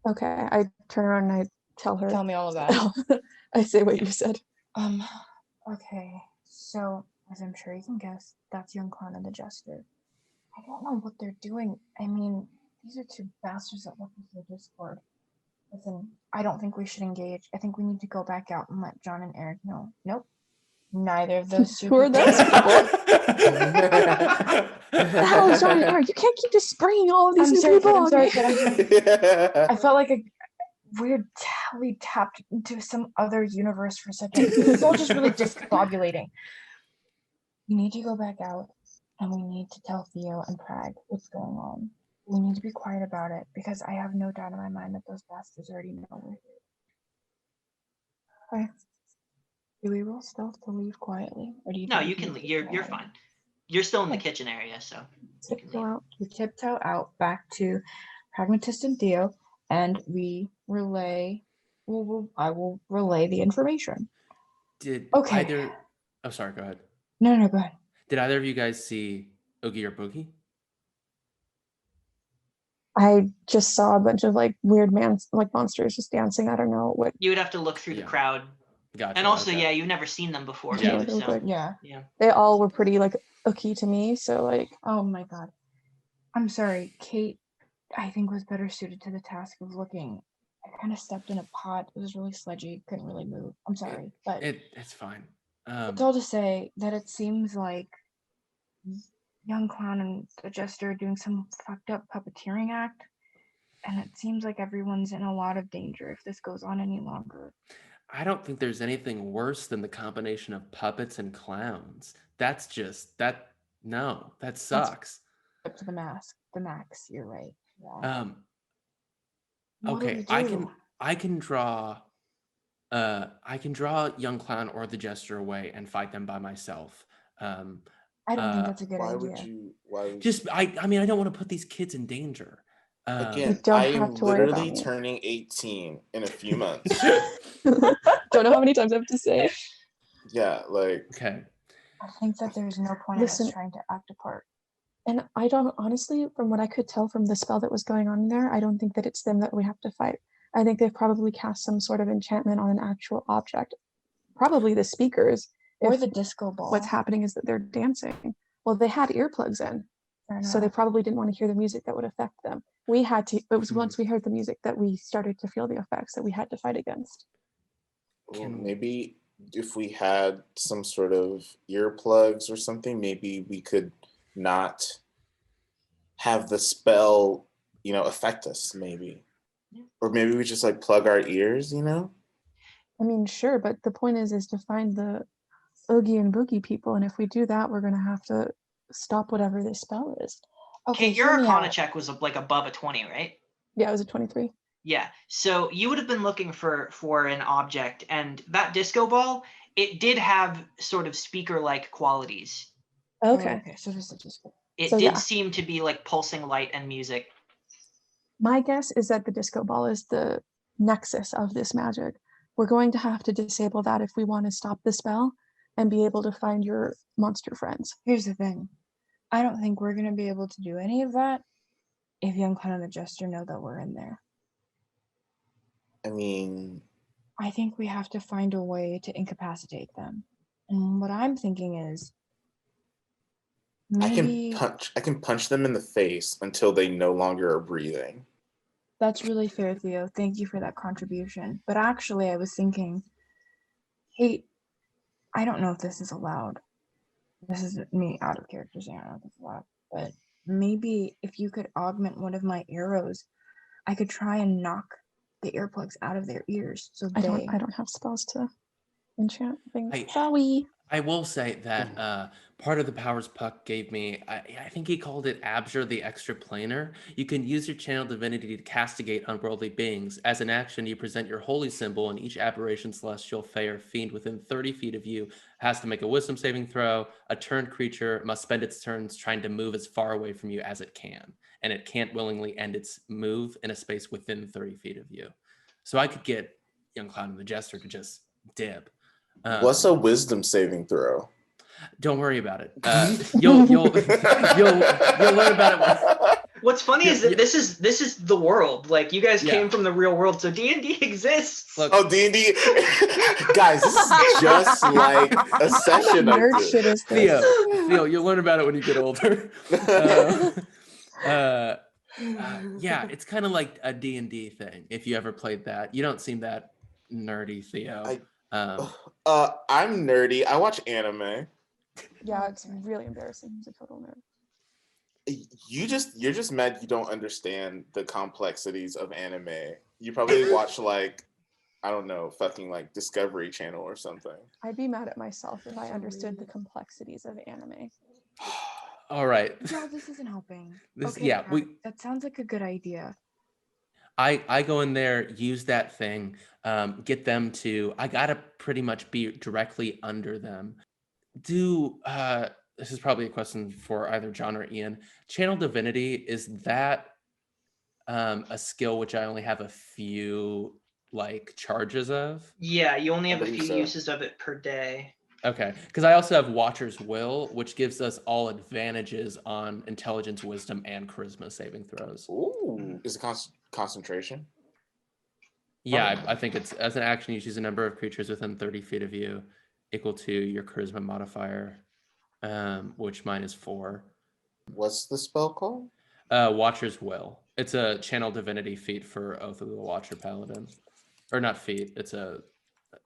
Okay, I turn around and I tell her. Tell me all about it. I say what you said. Okay. So, as I'm sure you can guess, that's Young Clown and the Jester. I don't know what they're doing. I mean, these are two bastards that left us the Discord. Listen, I don't think we should engage. I think we need to go back out and let Jon and Eric know. Nope. Neither of those two Who are those people? the The hell is Jon and Eric? You can't keep just springing all of these new people on me. I felt like a weird we tapped into some other universe for a second. It's all just really discombobulating. We need to go back out, and we need to tell Theo and Prague what's going on. We need to be quiet about it, because I have no doubt in my mind that those bastards already know we're here. Okay. Do we roll stealth to leave quietly, or do you? No, think we you can. do You're quietly? fine. You're still in the Okay. kitchen area, so you can Tiptoe leave. out. We tiptoe out back to Pragmatist and Theo, and we relay. I will relay the information. Did Okay. either? Oh, sorry. Go ahead. No, go ahead. Did either of you guys see Oogie or Boogie? I just saw a bunch of like weird monsters just dancing. I don't know what. You would have to look through the Yeah. crowd, Gotcha. and also, okay. yeah, you've never seen them before. Yeah. Yeah, too, they look so like Yeah. they all were pretty like ooky to me. So like, Oh my god. I'm sorry, Kate. I think was better suited to the task of looking. I kind of stepped in a pot. It was really sludgy. Couldn't really move. I'm sorry, but It's fine. it's all to say that it seems like young clown and the jester are doing some fucked up puppeteering act, and it seems like everyone's in a lot of danger if this goes on any longer. I don't think there's anything worse than the combination of puppets and clowns. That's just that. No, that sucks. Up to the max. You're right. Yeah. What do Okay, we do? I can draw. I can draw young clown or the jester away and fight them by myself. I don't think that's a good Why idea. would you? Why would Just I mean I don't want to put these kids in danger. Again, don't I have am to worry about literally me. turning 18 in a few months. Don't know how many times I have to say. Yeah, like Okay. I think that there's no point in Listen. us trying to act a part. And I don't honestly, from what I could tell from the spell that was going on there, I don't think that it's them that we have to fight. I think they've probably cast some sort of enchantment on an actual object. Probably the speakers. Or if the disco ball. what's happening is that they're dancing. Well, they had earplugs in, Fair so they enough. probably didn't want to hear the music that would affect them. We had to. It was once we heard the music that we started to feel the effects that we had to fight against. well, maybe if we had some sort of earplugs or something, maybe we could not have the spell, affect us. Maybe, or maybe we just like plug our ears. I mean, sure, but the point is to find the Oogie and Boogie people, and if we do that, we're gonna have to stop whatever this spell is. Okay, Kate, your hear me Arcana out. check was like above a 20, right? Yeah, it was a 23. Yeah. So you would have been looking for an object, and that disco ball, it did have sort of speaker-like qualities. Okay. Okay, so just a disco. It So, did yeah. seem to be like pulsing light and music. My guess is that the disco ball is the nexus of this magic. We're going to have to disable that if we want to stop the spell and be able to find your monster friends. Here's the thing. I don't think we're gonna be able to do any of that if young clown and the jester know that we're in there. I mean, I think we have to find a way to incapacitate them. And what I'm thinking is maybe I can punch them in the face until they no longer are breathing. that's really fair, Theo. Thank you for that contribution. But actually, I was thinking, hey, I don't know if this is allowed. This is me out of character saying I don't know if this is allowed. But maybe if you could augment one of my arrows, I could try and knock the earplugs out of their ears. So I don't have spells to enchant things. I- Sorry. I will say that part of the powers Puck gave me, I think he called it Abjure the Extraplanar. You can use your channel divinity to castigate unworldly beings. As an action, you present your holy symbol, and each aberration, celestial, fey, or fiend within 30 feet of you has to make a wisdom saving throw. A turned creature must spend its turns trying to move as far away from you as it can, and it can't willingly end its move in a space within 30 feet of you. So I could get young Clown and the Jester to just dip. What's a wisdom saving throw? Don't worry about it. You'll learn about it. What's funny is that this is the world. Like you guys Yeah. came from the real world, so D&D exists. Look, Oh, D&D. Guys, this is just like a session I Nerd did. shit is this? Theo, you'll learn about it when you get older. Yeah, it's kind of like a D&D thing. If you ever played that, you don't seem that nerdy, Theo. I'm nerdy. I watch anime. Yeah, it's really embarrassing. He's a total nerd. You're just mad you don't understand the complexities of anime. You probably watch like, I don't know, fucking like Discovery Channel or something. I'd be mad at myself if I understood the complexities of anime. All right. no, this isn't helping. This- Okay, yeah, Kat, that sounds like a good idea. I go in there, use that thing, get them to. I gotta pretty much be directly under them. This is probably a question for either John or Ian. Channel divinity, is that a skill which I only have a few like charges of? Yeah, you only I have a believe few so. uses of it per day. Okay, because I also have Watcher's Will, which gives us all advantages on intelligence, wisdom, and charisma saving throws. Ooh, is it concentration? Yeah, I think it's as an action, you choose a number of creatures within 30 feet of you equal to your charisma modifier, which mine is 4. What's the spell called? Watcher's Will. It's a channel divinity feat for Oath of the Watcher Paladin. Or not feat, it's a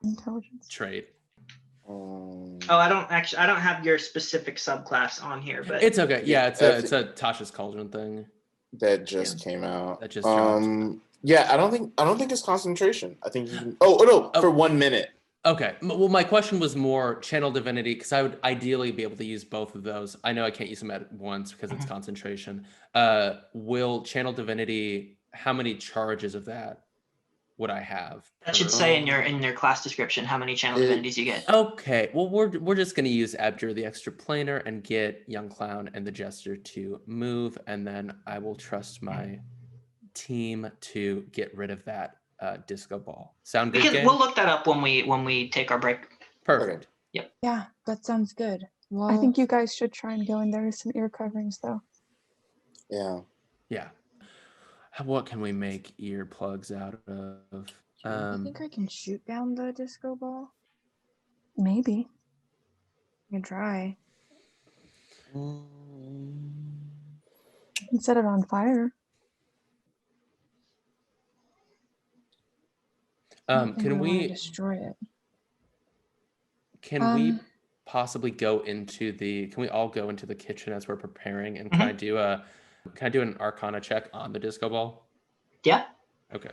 Intelligence. trait. Oh, I don't have your specific subclass on here, but It's okay. Yeah, it's Yeah, a Tasha's Cauldron thing. that just came out. That just dropped. Yeah, I don't think it's concentration. I think you can. Oh no, for 1 minute. Okay. Well, my question was more channel divinity because I would ideally be able to use both of those. I know I can't use them at once because it's concentration. Will channel divinity? How many charges of that would I have? that should say in your class description how many channel divinities you get. Okay. Well, we're just gonna use Abjure the extra planar and get Young Clown and the Jester to move, and then I will trust my team to get rid of that disco ball. Sound good? Gang? We'll look that up when we take our break. Perfect. Yeah, that sounds good. Well, I think you guys should try and go in there with some ear coverings, though. Yeah. Yeah. What can we make earplugs out of? I think I can shoot down the disco ball. Maybe. I can try. You can set it on fire. Can we destroy it? Can we possibly go into the? Can we all go into the kitchen as we're preparing? And can I do an Arcana check on the disco ball? Yeah. Okay.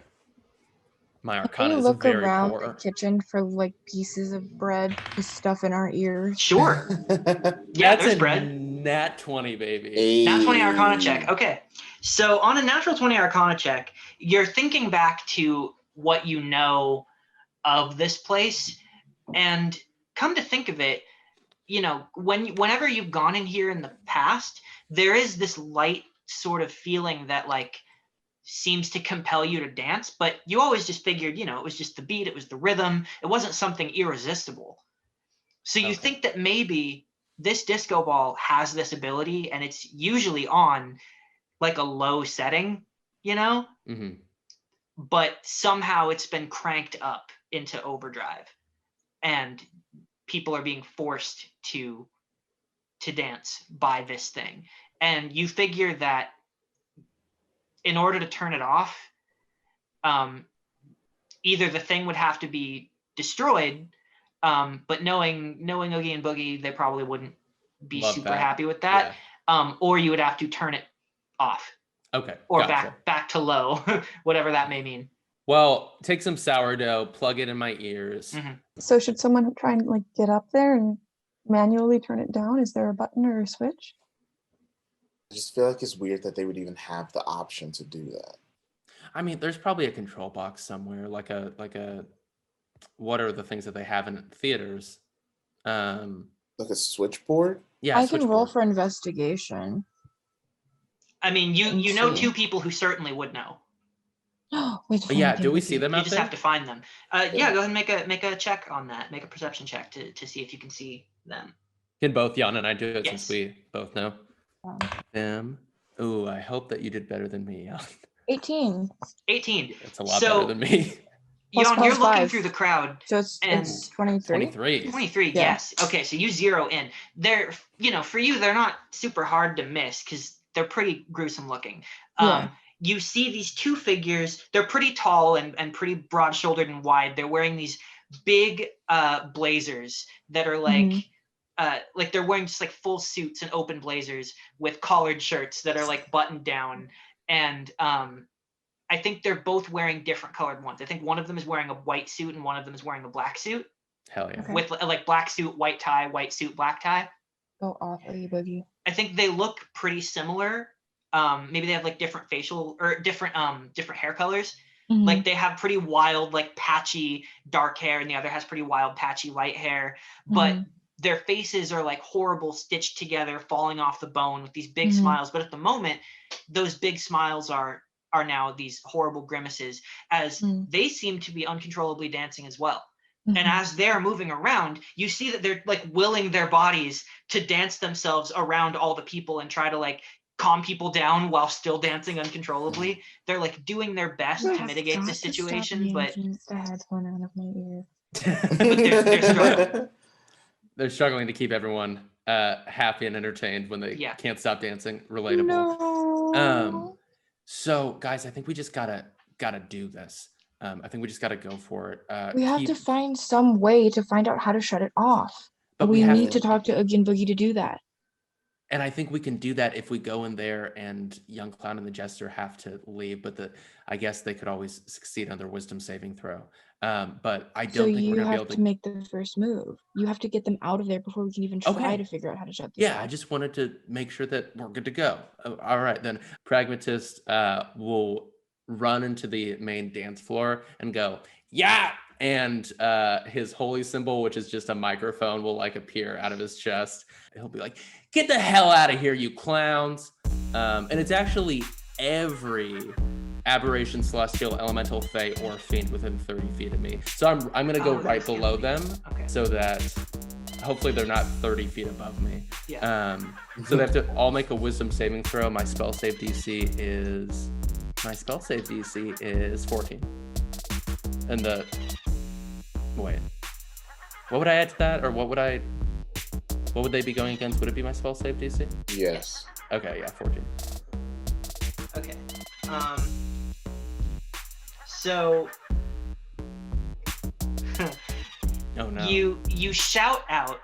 My Can Arcana we is look very around the poor. kitchen for like pieces of bread to stuff in our ears? Sure. Yeah, That's there's a bread. nat 20, baby. Nat 20 Arcana check. Okay. So on a natural 20 Arcana check, you're thinking back to what you know of this place, and come to think of it, whenever you've gone in here in the past, there is this light sort of feeling that like seems to compel you to dance, but you always just figured, it was just the beat, it was the rhythm, it wasn't something irresistible. So you think that maybe this disco ball has this ability, and it's usually on like a low setting, Mm-hmm. but somehow it's been cranked up into overdrive, and people are being forced to dance by this thing. And you figure that in order to turn it off, either the thing would have to be destroyed, but knowing Oogie and Boogie, they probably wouldn't be super happy with that. Yeah. Or you would have to turn it off. Okay. Or gotcha. back to low, whatever that may mean. Well, take some sourdough, plug it in my ears. Mm-hmm. So should someone try and like get up there and manually turn it down? Is there a button or a switch? I just feel like it's weird that they would even have the option to do that. I mean, there's probably a control box somewhere, like a what are the things that they have in theaters? Like a switchboard? Yeah, I can roll for investigation. I mean, you know two people who certainly would know. Wait, yeah, do we see them out there? You just there? have to find them. Yeah, go ahead and make a check on that. Make a perception check to see if you can see them. Can both Jan and I do it, Yes. since we both know them? Ooh, I hope that you did better than me, Jan. 18. 18. That's a lot better than me. Jan, you're looking 5. through the crowd. So it's 23. 23. 23, Yeah. yes. Okay, so you zero in. They're, for you, they're not super hard to miss because they're pretty gruesome looking. Yeah. You see these two figures. They're pretty tall and pretty broad-shouldered and wide. They're wearing these big blazers that are like they're wearing just like full suits and open blazers with collared shirts that are like buttoned down. And I think they're both wearing different colored ones. I think one of them is wearing a white suit and one of them is wearing a black suit. Hell yeah. Okay. With like black suit, white tie, white suit, black tie. Go off, Oogie Boogie. I think they look pretty similar. maybe they have like different facial or different hair colors. Mhm. Like they have pretty wild, like patchy dark hair, and the other has pretty wild patchy light hair. But Mhm. their faces are like horrible, stitched together, falling off the bone with these big Mhm. smiles. But at the moment, those big smiles are now these horrible grimaces, as Mhm. they seem to be uncontrollably dancing as well. And Mhm. as they're moving around, you see that they're like willing their bodies to dance themselves around all the people and try to like calm people down while still dancing uncontrollably. They're like doing their best You to have mitigate the got to stop situation, but yanking the headphone out of my ear. they're struggling. They're struggling to keep everyone happy and entertained when they Yeah. can't stop dancing. Relatable. No. So guys, I think we just gotta do this. I think we just gotta go for it. We have to find some way to find out how to shut it off. But we we have need to- to talk to Oogie and Boogie to do that. And I think we can do that if we go in there and Young Clown and the Jester have to leave, but I guess they could always succeed on their wisdom saving throw. But I So don't think you we're gonna be have able to to. make the first move. You have to get them out of there before we can even try Okay. to figure out how to shut this Yeah, off. I just wanted to make sure that we're good to go. All right, then Pragmatist will run into the main dance floor and go, yeah! And his holy symbol, which is just a microphone, will like appear out of his chest. He'll be like, get the hell out of here, you clowns. And it's actually every aberration, celestial, elemental, fae, or fiend within 30 feet of me. So I'm gonna go Oh, right that's gonna below be- them Okay. so that hopefully they're not 30 feet above me. Yeah. So they have to all make a wisdom saving throw. My spell save DC is 14. And wait, what would I add to that, or what would they be going against? Would it be my spell save DC? Yes. Okay, yeah, 14. Okay. So Oh no. you shout out,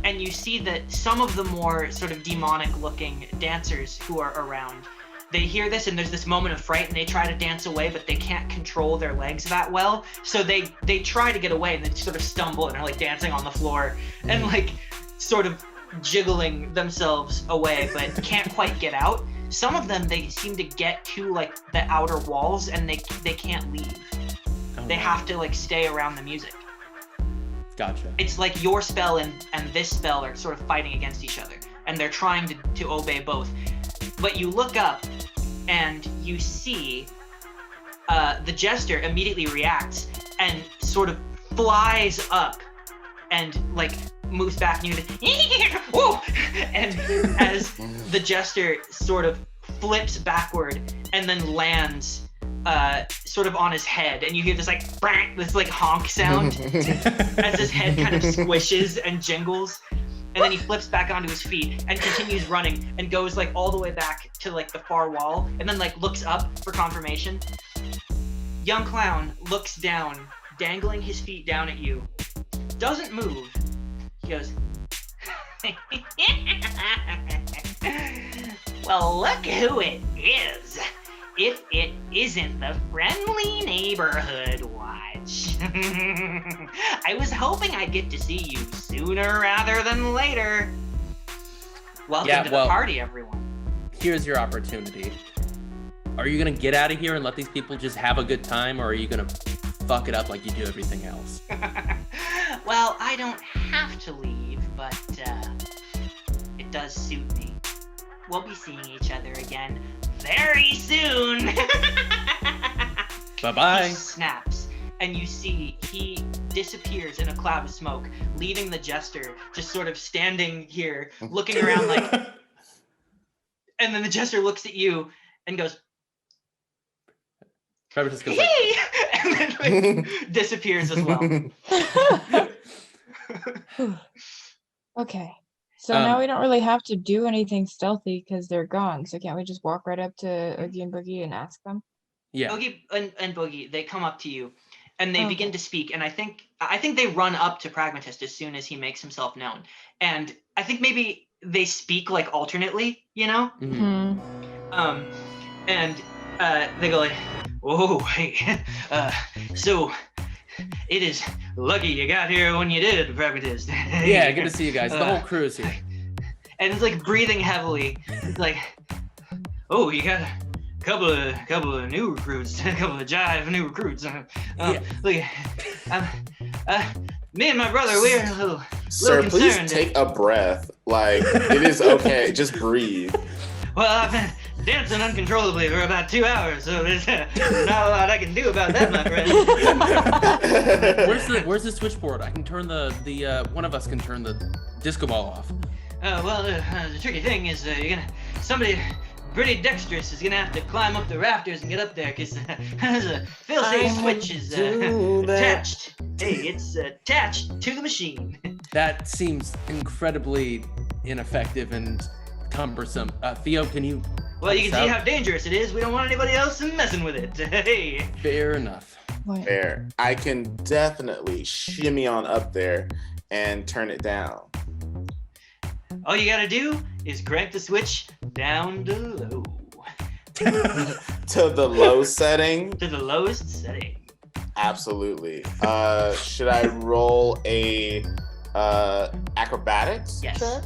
and you see that some of the more sort of demonic looking dancers who are around, they hear this and there's this moment of fright and they try to dance away, but they can't control their legs that well. So they try to get away and they sort of stumble and are like dancing on the floor and like sort of jiggling themselves away, but can't quite get out. Some of them, they seem to get to like the outer walls and they can't leave. Oh, They no. have to like stay around the music. Gotcha. It's like your spell and this spell are sort of fighting against each other, and they're trying to obey both. But you look up and you see the Jester immediately reacts and sort of flies up and like moves back and whoa! And as the Jester sort of flips backward and then lands sort of on his head, and you hear this like brang, this like honk sound as his head kind of squishes and jingles, and then he flips back onto his feet and continues running and goes like all the way back to like the far wall, and then like looks up for confirmation. Young Clown looks down, dangling his feet down at you, doesn't move. He goes, well, look who it is. If it isn't the friendly neighborhood watch. I was hoping I'd get to see you sooner rather than later. Welcome to the party, everyone. Here's your opportunity. Are you gonna get out of here and let these people just have a good time, or are you gonna fuck it up like you do everything else? Well, I don't have to leave, but it does suit me. We'll be seeing each other again very soon. Bye-bye. He snaps, and you see he disappears in a cloud of smoke, leaving the Jester just sort of standing here, looking around like. And then the Jester looks at you and goes, Trevor just goes "Hey!" And then like, disappears as well. Okay. So now we don't really have to do anything stealthy because they're gone. So can't we just walk right up to Oogie and Boogie and ask them? Yeah. Oogie and Boogie, they come up to you, and they Okay. begin to speak. And I think they run up to Pragmatist as soon as he makes himself known. And I think maybe they speak like alternately, you know? Mhm. And they go like, "Whoa, hey, so it is lucky you got here when you did, Pragmatist." Yeah, good to see you guys. The whole crew is here. And it's like breathing heavily. It's like, Oh, you got a couple of new recruits, a couple of jive new recruits. Look, me and my brother, we're a little Sir, please concerned. take a breath. Like, it is okay. Just breathe. Well, I've been dancing uncontrollably for about 2 hours, so there's not a lot I can do about that, my friend. Where's the switchboard? I can turn the one of us can turn the disco ball off. Well, the tricky thing is somebody pretty dexterous is gonna have to climb up the rafters and get up there, because there's a fail-safe switch is attached. Hey, it's attached to the machine. That seems incredibly ineffective and cumbersome. Theo, can you? Well, you can see how dangerous it is. We don't want anybody else messing with it. Hey. Fair enough. Fair. I can definitely shimmy on up there and turn it down. All you gotta do is crank the switch down to low. To the low setting? To the lowest setting. Absolutely. Should I roll a acrobatics Yes. check?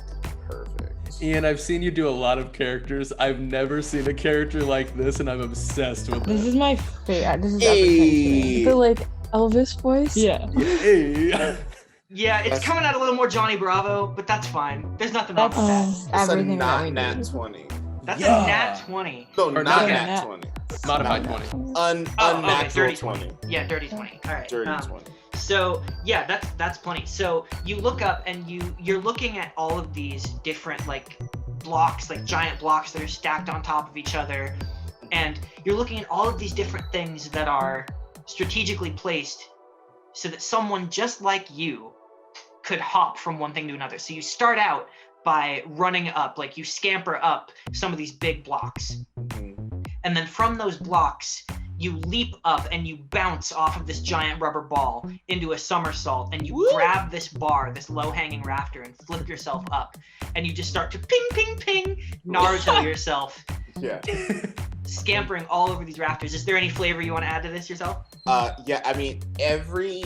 Perfect. Ian, I've seen you do a lot of characters. I've never seen a character like this, and I'm obsessed with This it. is my favorite. This is Hey. the like Elvis voice. Yeah. Hey. Yeah, it's coming out a little more Johnny Bravo, but that's fine. There's nothing wrong with that. That's a Everything that we not need. nat 20. That's Yeah. a nat 20. No, Or not not nat nat. 20. Modified Not 20. that. Unnatural dirty 20. Yeah, dirty 20. All right. Dirty 20. So yeah, that's plenty. So you look up and you're looking at all of these different like blocks, like giant blocks that are stacked on top of each other, and you're looking at all of these different things that are strategically placed so that someone just like you could hop from one thing to another. So you start out by running up, like you scamper up some of these big blocks. And then from those blocks, you leap up and you bounce off of this giant rubber ball into a somersault, and you grab this bar, this low-hanging rafter, and flip yourself up. And you just start to ping, ping, ping, Naruto yourself, Yeah. scampering all over these rafters. Is there any flavor you want to add to this yourself? Yeah, I mean, every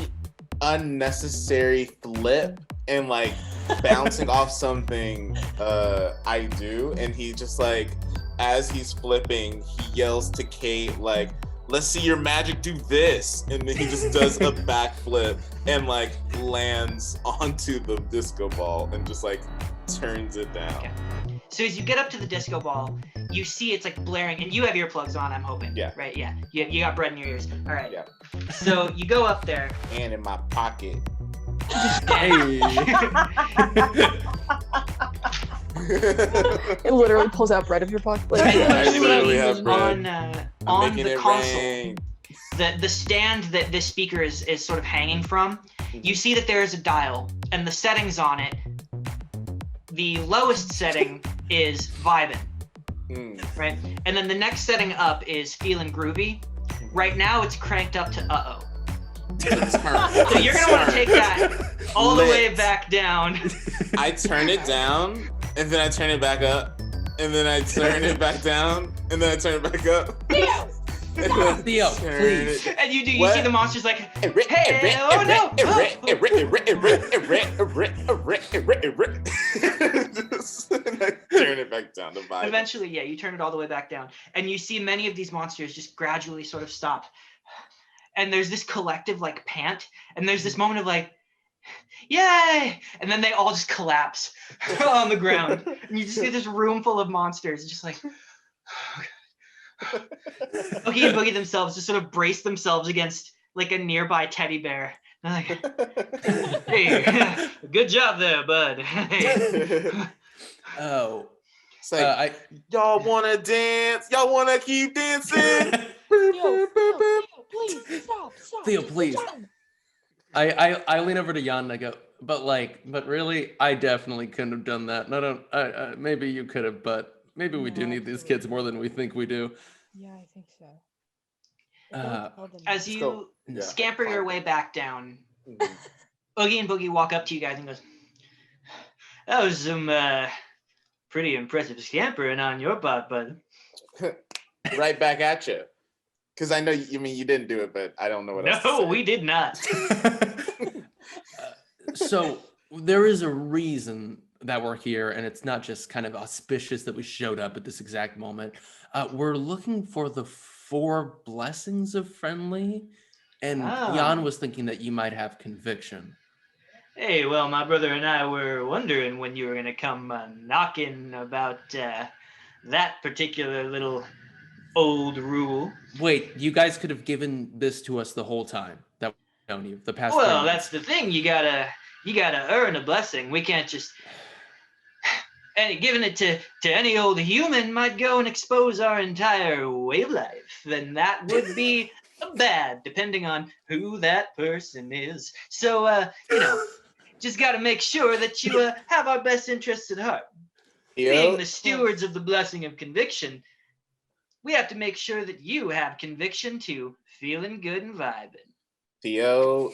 unnecessary flip and like bouncing off something I do, and he just like, as he's flipping, he yells to Kate like, let's see your magic do this, and then he just does a backflip and like lands onto the disco ball and just like turns it down. Okay. So as you get up to the disco ball, you see it's like blaring, and you have earplugs on, I'm hoping. Yeah. Right, yeah. You got bread in your ears. All right. Yeah. So you go up there. And in my pocket. Hey. It literally pulls out bread of your pocket. I literally have bread. on I'm making the it console, rain. the stand that this speaker is sort of hanging from, you see that there is a dial, and the settings on it, the lowest setting is vibin', right? And then the next setting up is feeling groovy. Right now it's cranked up to uh-oh. So you're gonna want to take that all the way back down. I turn it down, and then I turn it back up, and then I turn it back down, and then I turn it back up. Theo, please. And you What? see the monsters like, hey, oh no! And I turn it back down to vibe. Eventually, yeah, you turn it all the way back down, and you see many of these monsters just gradually sort of stop. And there's this collective like pant, and there's this moment of like, yay! And then they all just collapse on the ground, and you just see this room full of monsters, just like. Boogie and Boogie themselves just sort of brace themselves against like a nearby teddy bear. They're like, hey, good job there, bud. Hey. Oh. It's like, y'all wanna dance? Y'all wanna keep dancing? Please stop. Theo, please. I lean over to Jan and I go, but really, I definitely couldn't have done that. And I don't. Maybe you could have, but maybe we do need these kids more than we think we do. Yeah, I think so. As you Yeah. scamper your way back down, Oogie and Boogie walk up to you guys and goes, that was some pretty impressive scampering on your part, bud. Right back at you. Because I know you didn't do it, but I don't know what else to No, say. we did not. So there is a reason that we're here, and it's not just kind of auspicious that we showed up at this exact moment. We're looking for the 4 blessings of friendly, and Jan was thinking that you might have conviction. Hey, well, my brother and I were wondering when you were going to come knocking about that particular little old rule. Wait, you guys could have given this to us the whole time that we've known you, the past 3 Well, months. that's the thing. You gotta earn a blessing. We can't just and giving it to any old human might go and expose our entire way of life. Then that would be bad, depending on who that person is. So, just got to make sure that you have our best interests at heart. Being the stewards of the blessing of conviction, we have to make sure that you have conviction too, feeling good and vibing. Theo,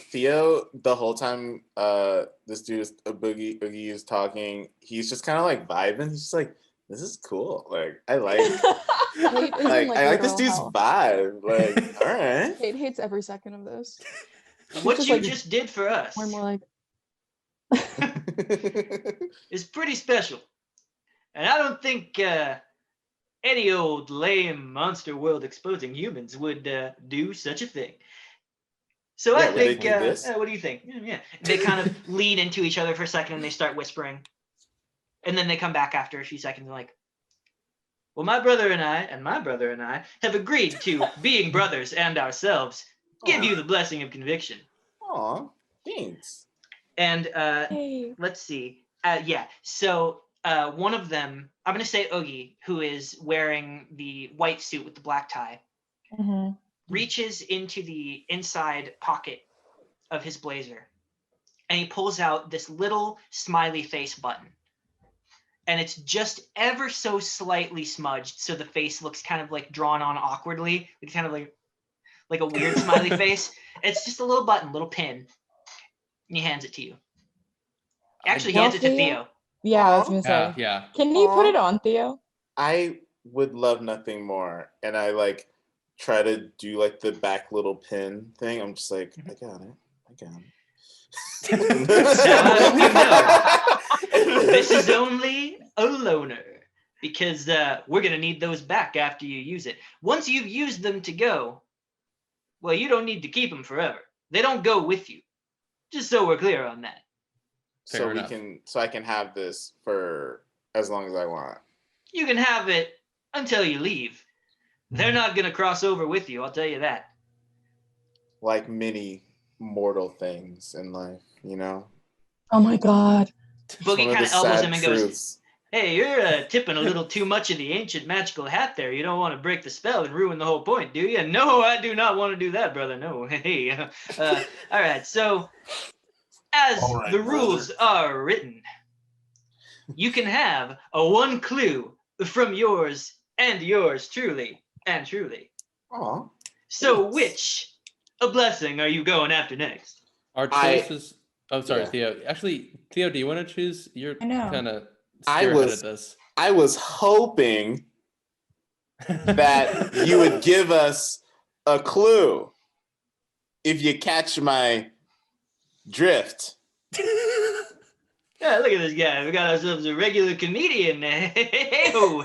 the whole time this dude Boogie is talking, he's just kind of like vibing. He's just like, this is cool. Like, I like I like this dude's vibe. Like, all right. Kate hates every second of this. What you just did for us We're more like is pretty special. And I don't think any old lame monster world exposing humans would do such a thing. So I think, what do you think? Yeah. They kind of lean into each other for a second and they start whispering. And then they come back after a few seconds and like, well, my brother and I have agreed to, being brothers and ourselves, give you the blessing of conviction. Aw, thanks. And let's see. So one of them, I'm going to say Oogie, who is wearing the white suit with the black tie, reaches into the inside pocket of his blazer and he pulls out this little smiley face button. And it's just ever so slightly smudged, so the face looks kind of like drawn on awkwardly. It's kind of like a weird smiley face. It's just a little button, little pin. And he hands it to you. Actually, he hands it to Theo. Yeah, I was gonna say. Yeah. Can you put it on, Theo? I would love nothing more. And I like try to do like the back little pin thing. I'm just like, I got it. This is only a loaner because we're going to need those back after you use it. Once you've used them to go, well, you don't need to keep them forever. They don't go with you. Just so we're clear on that. So I can have this for as long as I want. You can have it until you leave. They're not going to cross over with you, I'll tell you that. Like many mortal things in life, you know? Oh my God. Boogie kind of elbows him and goes, hey, you're tipping a little too much of the ancient magical hat there. You don't want to break the spell and ruin the whole point, do you? No, I do not want to do that, brother. No. Hey. All right. So, as the rules are written, you can have a one clue from yours and yours truly and truly. Aww. So, which a blessing are you going after next? Our choices. Oh, sorry, Theo. Actually, Theo, do you want to choose? You're kind of spearheaded this. I was hoping that you would give us a clue if you catch my drift. Yeah, look at this guy. We got ourselves a regular comedian. Well,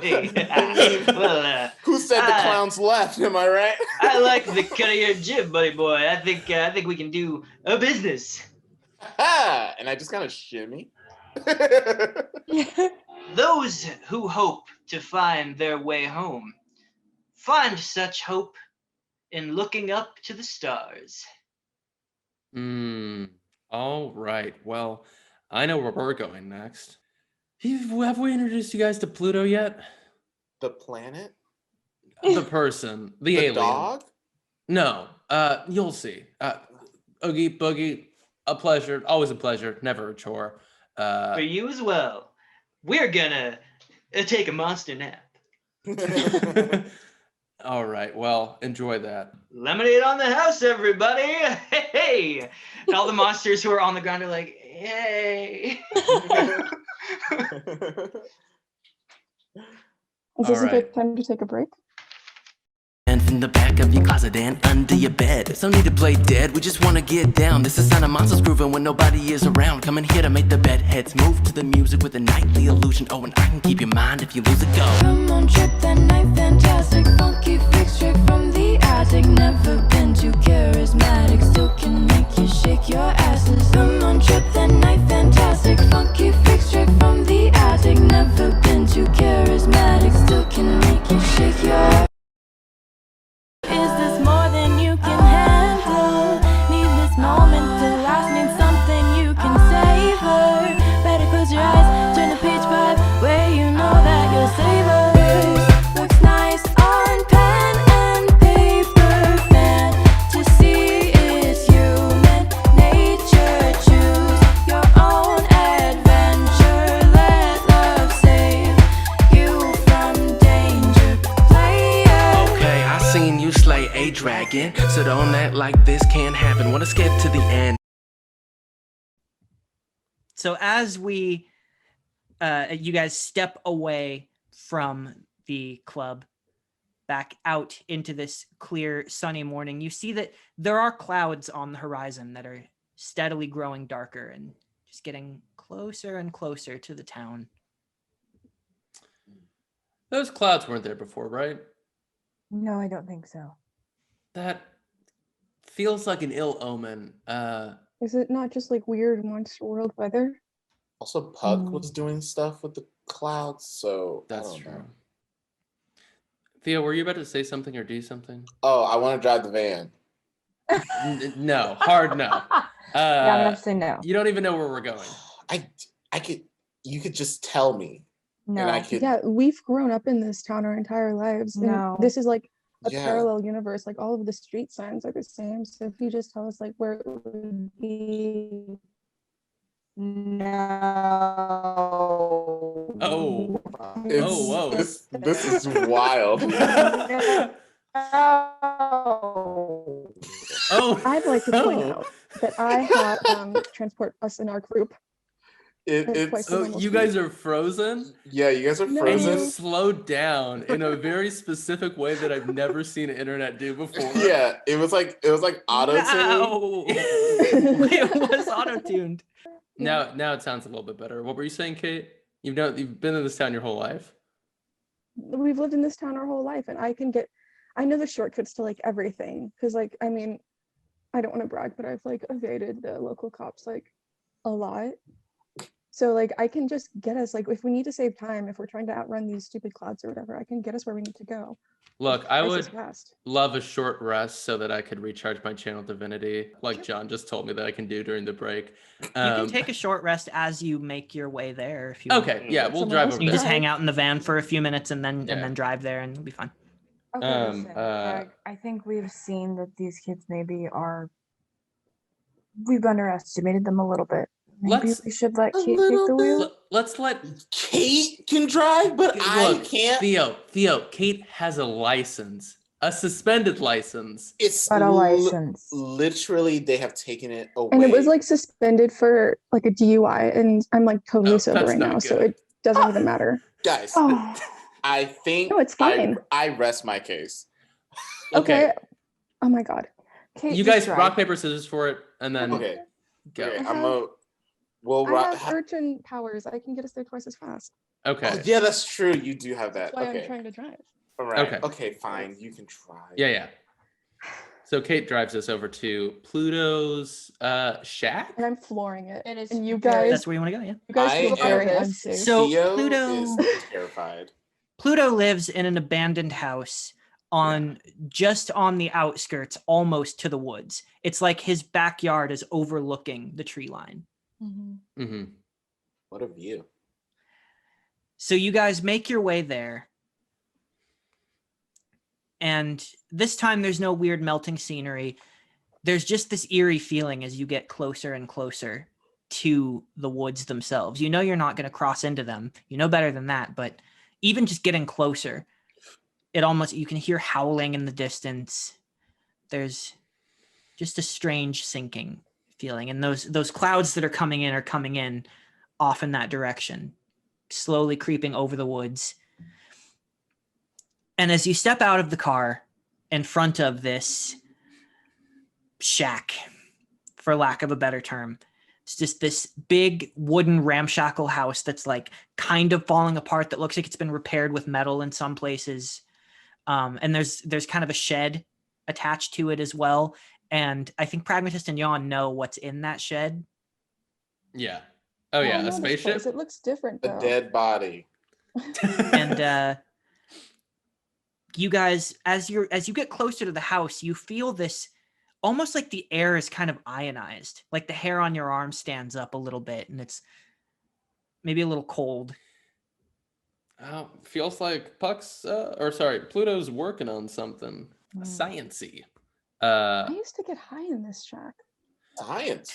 who said the clowns left? Am I right? I like the cut of your jib, buddy boy. I think we can do a business. And I just kind of shimmy. Those who hope to find their way home find such hope in looking up to the stars. All right. Well, I know where we're going next. Have we introduced you guys to Pluto yet? The planet? The person. The alien. Dog? No. You'll see. Oogie Boogie, a pleasure. Always a pleasure. Never a chore. For you as well. We're gonna take a monster nap. All right. Well, enjoy that. Lemonade on the house, everybody! Hey! And all the monsters who are on the ground are like, hey! Is this a good time to take a break? And from the back of your closet and under your bed. There's no need to play dead, we just wanna get down. This is sound of monsters grooving when nobody is around. Coming here to make the bedheads move to the music with a nightly illusion. Oh, and I can keep your mind if you lose it, go. Come on, trip that night, fantastic, funky fix straight from the attic. Never been too charismatic, still can make you shake your asses. Come on, trip that night, fantastic, funky fix straight from the attic. Never been too charismatic, still can make you shake your. Is this more than you can handle? Need this moment to last, need something you can savor. Better close your eyes, turn the page 5, where you know that you'll save us. Looks nice on pen and paper, fantasy is human nature. Choose your own adventure, let love save you from danger. Player. Okay, I seen you slay a dragon, so don't act like this can't happen. Wanna skip to the end. So as you guys step away from the club, back out into this clear, sunny morning, you see that there are clouds on the horizon that are steadily growing darker and just getting closer and closer to the town. Those clouds weren't there before, right? No, I don't think so. That feels like an ill omen. Is it not just like weird monster world weather? Also, Puck was doing stuff with the clouds, so I That's don't true. know. Theo, were you about to say something or do something? Oh, I want to drive the van. No, hard no. Yeah, I'm gonna have to say no. You don't even know where we're going. I could. You could just tell me, No. and I could. Yeah, we've grown up in this town our entire lives. And No. this is like a Yeah. parallel universe. Like all of the street signs are the same. So if you just tell us like where it would be. No. Oh. It's, Oh, whoa. This is wild. Oh. I'd like to point Oh. out that I had transport us in our group. It's So you guys are frozen? yeah. You guys are No. And you frozen. slowed down in a very specific way that I've never seen the internet do before. Yeah, it was like auto tune. Wow. It was auto-tuned. Now it sounds a little bit better. What were you saying, Kate? You've been in this town your whole life. We've lived in this town our whole life, and I know the shortcuts to like everything. Because like, I mean, I don't want to brag, but I've like evaded the local cops like a lot. So like, I can just get us like, if we need to save time, if we're trying to outrun these stupid clouds or whatever, I can get us where we need to go. Look, I Twice would as fast. love a short rest so that I could recharge my channel divinity, like John just told me that I can do during the break. You can take a short rest as you make your way there if you want. Okay, yeah, we'll Someone drive else over You there. just hang out in the van for a few minutes and then Yeah. drive there and it'll be fine. Okay, listen, uh, Greg, I think we've seen that these kids we've underestimated them a little bit. Maybe Let's- we should let A Kate take little the wheel. Let's let Kate can drive, but I look, can't. Theo, Kate has a license, a suspended license. It's But a license. literally, they have taken it away. And it was like suspended for like a DUI, and I'm like totally Oh, sober that's right not now, so good. it doesn't even matter. Guys, Oh, I think no, it's fine. I rest my case. Okay. Oh my god. Kate, You just guys drive. rock paper scissors for it, and then Okay, go. okay, I we'll I rock. have urchin powers. I can get us there twice as fast. Okay. Oh, yeah, that's true. You do have that. That's why Okay, I'm trying to drive. all right. Okay. Okay, fine. You can try. Yeah. So Kate drives us over to Pluto's shack. And I'm flooring it. It is And you very- guys, That's where you want to go, yeah. you guys I feel am- very unsafe. So Theo Pluto is terrified. Pluto lives in an abandoned house just on the outskirts, almost to the woods. It's like his backyard is overlooking the tree line. Mm-hmm. What a view. So you guys make your way there. And this time there's no weird melting scenery. There's just this eerie feeling as you get closer and closer to the woods themselves. You know you're not going to cross into them. You know better than that, but even just getting closer, you can hear howling in the distance. There's just a strange sinking feeling. And those clouds that are coming in off in that direction, slowly creeping over the woods. And as you step out of the car, in front of this shack, for lack of a better term. It's just this big wooden ramshackle house that's like kind of falling apart, that looks like it's been repaired with metal in some places. And there's kind of a shed attached to it as well. And I think Pragmatist and Jon know what's in that shed. Yeah. Oh I yeah, know a this spaceship. place. It looks different A though. dead body. And you guys, as you get closer to the house, you feel this almost like the air is kind of ionized, like the hair on your arm stands up a little bit, and it's maybe a little cold. Feels like Pluto's working on something science-y. I used to get high in this shack. Science.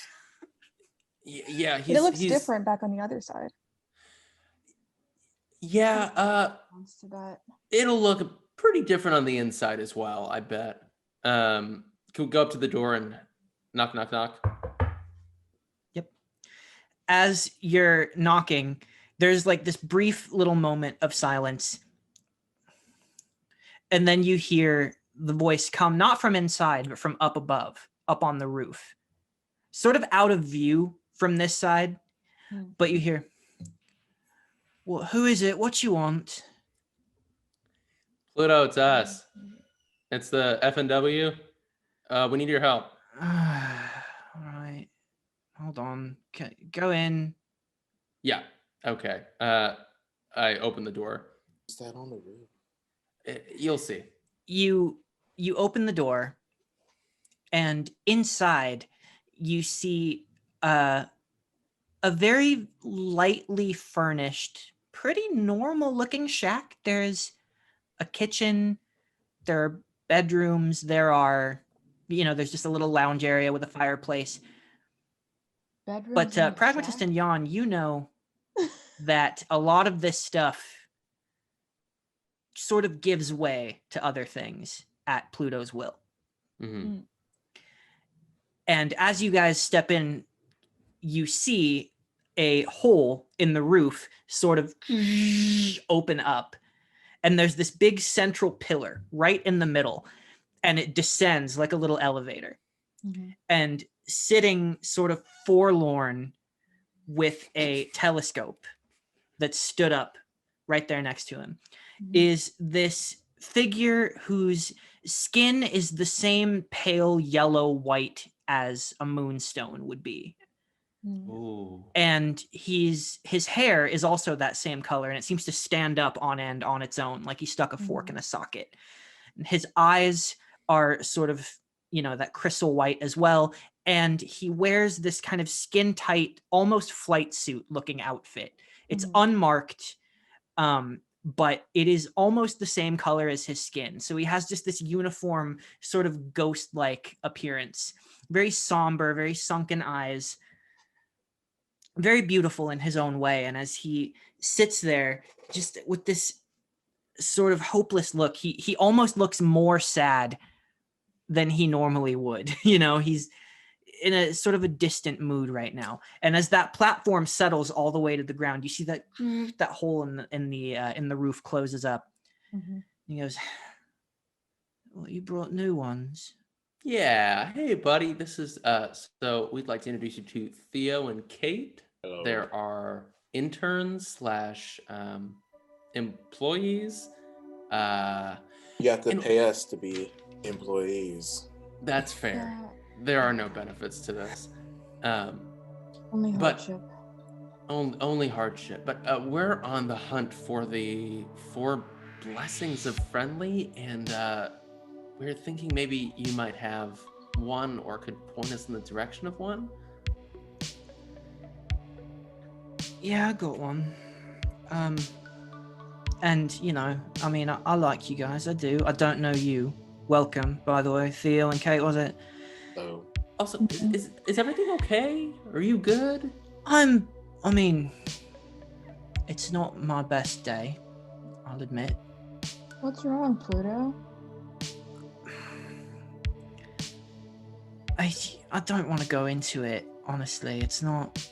Yeah, But it looks different back on the other side. Yeah, Comes to that. it'll look pretty different on the inside as well, I bet. Can we go up to the door and knock, knock, knock? Yep. As you're knocking, there's like this brief little moment of silence. And then you hear the voice come not from inside, but from up above, up on the roof. Sort of out of view from this side, but you hear, "Well, who is it? What you want?" Pluto, it's us. It's the FNW. We need your help. All right. Hold on. Go in. Yeah. Okay. I open the door. Is that on the roof? You'll see. You open the door, and inside you see a very lightly furnished, pretty normal looking shack. There's a kitchen, there are bedrooms, there's just a little lounge area with a fireplace. Bedrooms But in the Pragmatist shack? and Jon, you know that a lot of this stuff sort of gives way to other things at Pluto's will. Mm-hmm. And as you guys step in, you see a hole in the roof sort of open up. And there's this big central pillar right in the middle. And it descends like a little elevator. Mhm. And sitting sort of forlorn with a telescope that stood up right there next to him is this figure whose skin is the same pale yellow white as a moonstone would be. Ooh. And his hair is also that same color, and it seems to stand up on end on its own, like he stuck a fork in a socket. And his eyes are sort of, that crystal white as well. And he wears this kind of skin tight, almost flight suit looking outfit. It's unmarked, but it is almost the same color as his skin. So he has just this uniform sort of ghost-like appearance. Very somber, very sunken eyes. Very beautiful in his own way. And as he sits there just with this sort of hopeless look, he almost looks more sad than he normally would. He's in a sort of a distant mood right now. And as that platform settles all the way to the ground, you see that hole in the roof closes up. And he goes, "Well, you brought new ones." Yeah. Hey, buddy. This is so we'd like to introduce you to Theo and Kate. Hello. There are interns / employees. You have to pay us to be employees. That's fair. There are no benefits to this. Only but- hardship. Only hardship. But we're on the hunt for the 4 blessings of friendly, and we're thinking maybe you might have one or could point us in the direction of one. Yeah, I got one. And I like you guys. I do. I don't know you. Welcome, by the way, Theo and Kate, was it? So Also, is everything okay? Are you good? It's not my best day, I'll admit. What's wrong, Pluto? I don't want to go into it, honestly. It's not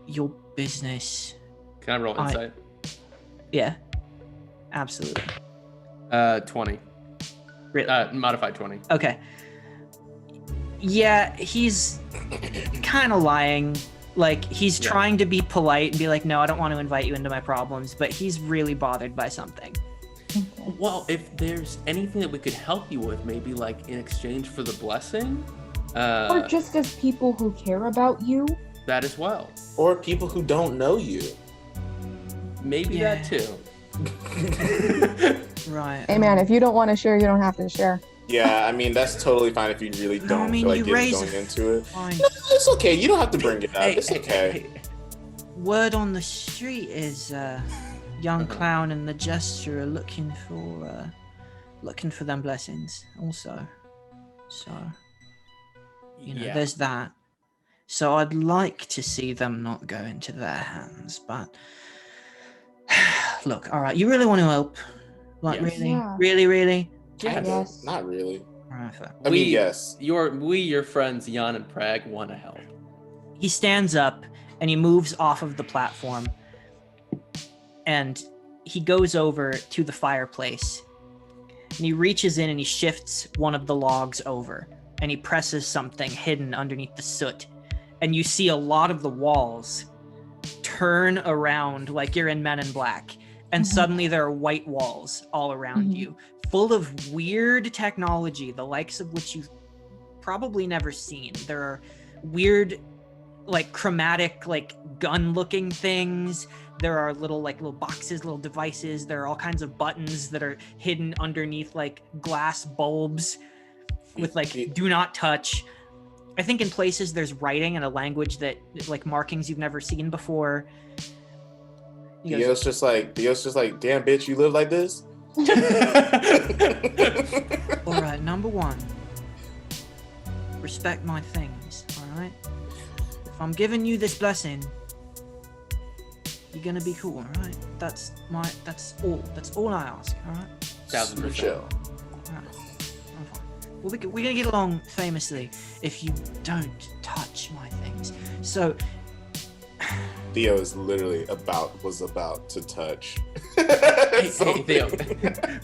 your business. Can I roll insight? Yeah, absolutely. 20. Really? Modified 20. Okay. Yeah, he's kind of lying. Like, he's trying to be polite and be like, no, I don't want to invite you into my problems, but he's really bothered by something. Well, if there's anything that we could help you with, maybe like in exchange for the blessing, Or just as people who care about you. that as well. Or people who don't know you. Maybe that too. Right. Hey man, if you don't want to share, you don't have to share. Yeah, I mean, that's totally fine if you really don't feel like going into it. Fine. No, it's okay. You don't have to bring it up. It's okay. Word on the street is young clown and the jester are looking for them blessings also. So, you know, there's that. So I'd like to see them not go into their hands, but look, all right, you really want to help? Like, really? Yes. Not really. Right, I mean, yes. Your friends Jan and Prag want to help. He stands up and he moves off of the platform and he goes over to the fireplace and he reaches in and he shifts one of the logs over and he presses something hidden underneath the soot, and you see a lot of the walls turn around like you're in Men in Black, and suddenly there are white walls all around you, full of weird technology, the likes of which you've probably never seen. There are weird, like, chromatic, like, gun-looking things. There are little boxes, little devices. There are all kinds of buttons that are hidden underneath, like, glass bulbs with, like, do not touch. I think in places there's writing in a language that, like, markings you've never seen before. Theo's just like, damn bitch, you live like this? All right, number one, respect my things, all right? If I'm giving you this blessing, you're gonna be cool, all right? That's all I ask, all right? 1,000%. Chill. All right. I'm fine. Well, we're gonna get along famously if you don't touch my things. So Theo is literally was about to touch. Hey, Theo.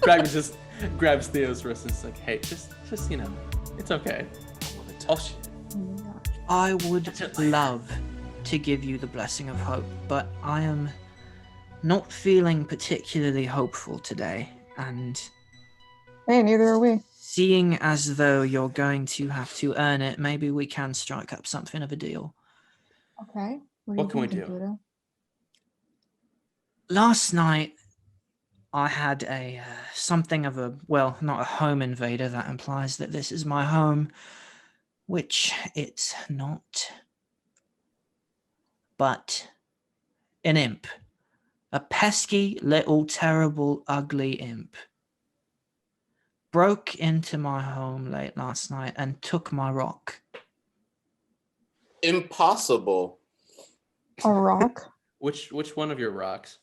Prag just grabs Theo's wrist and is like, hey, just you know, it's okay. I would love to give you the blessing of hope, but I am not feeling particularly hopeful today, and Hey, neither are we. seeing as though you're going to have to earn it, maybe we can strike up something of a deal. Okay. What can we do? Pluto? Last night, I had a something of a, well, not a home invader. That implies that this is my home, which it's not. But an imp. A pesky, little, terrible, ugly imp. Broke into my home late last night and took my rock. Impossible. A rock? Which one of your rocks?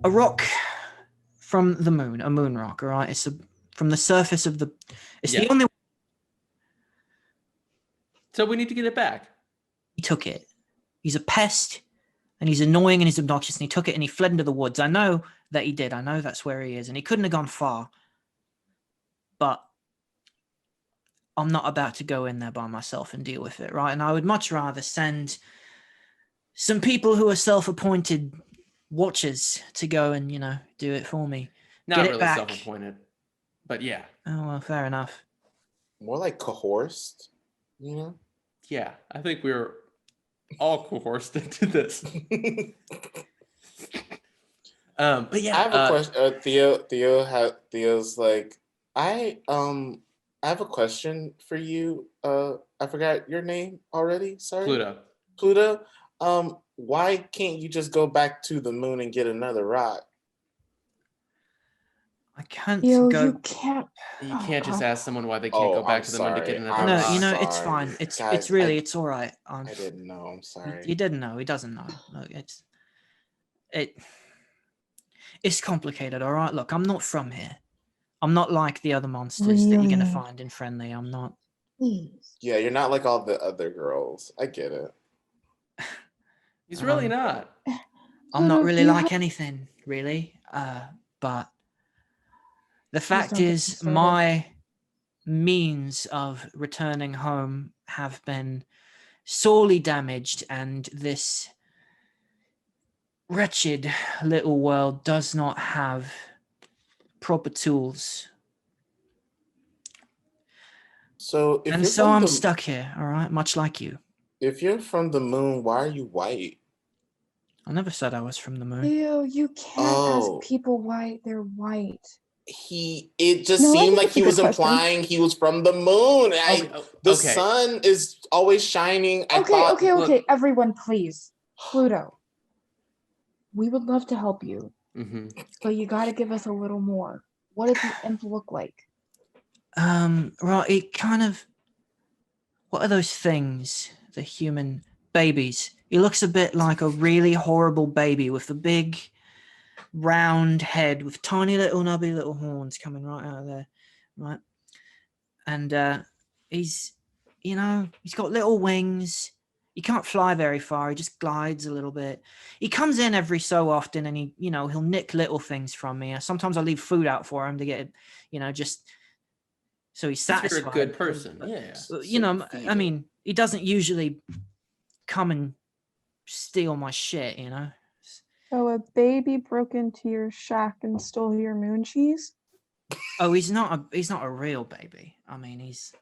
A rock from the moon, a moon rock, all right? It's from the surface of the... It's the only... So we need to get it back. He took it. He's a pest, and he's annoying, and he's obnoxious, and he took it, and he fled into the woods. I know that he did. I know that's where he is, and he couldn't have gone far. But I'm not about to go in there by myself and deal with it, right? And I would much rather send some people who are self-appointed watchers to go and, you know, do it for me. Not Get it really back. self-appointed, but yeah. Oh, well, fair enough. More like coerced, you know? Yeah, I think we're all coerced into this. But yeah, I have a question. Theo's like, I have a question for you. I forgot your name already. Sorry. Pluto. Why can't you just go back to the moon and get another rock? I can't Yo, go. you can't. you can't just ask someone why they can't go back to the moon to get another No, rock. you know, it's sorry. fine. It's Guys, really, it's all right. I didn't know. I'm sorry. He didn't know. He doesn't know. Look, it's complicated. All right. Look, I'm not from here. I'm not like the other monsters that you're gonna Really? find in Friendly. I'm not. Please. Yeah, you're not like all the other girls. I get it. He's really not. I'm not Pluto, really you like have- anything, really. But The fact don't get me is, started. my means of returning home have been sorely damaged, and this wretched little world does not have proper tools. So if And you're so from I'm the stuck here, all right, much like you. if you're from the moon, why are you white? I never said I was from the moon. Ew, you can't Oh. ask people why they're white. It just No, I seemed think like it's a he was good question. implying he was from the moon. The Okay. sun is always shining. I Okay, thought, okay, everyone, please. Pluto, we would love to help you, Mm-hmm. but you gotta give us a little more. What did the imp look like? Right, it kind of... What are those things? The human babies. He looks a bit like a really horrible baby with a big round head with tiny little nubby little horns coming right out of there, right? And he's got little wings. He can't fly very far. He just glides a little bit. He comes in every so often, and he'll nick little things from me. Sometimes I leave food out for him to get it, just so he's You're satisfied. a good person. Yeah. I mean, he doesn't usually come and steal my shit. So a baby broke into your shack and stole your moon cheese? Oh, he's not a real baby. I mean, he's...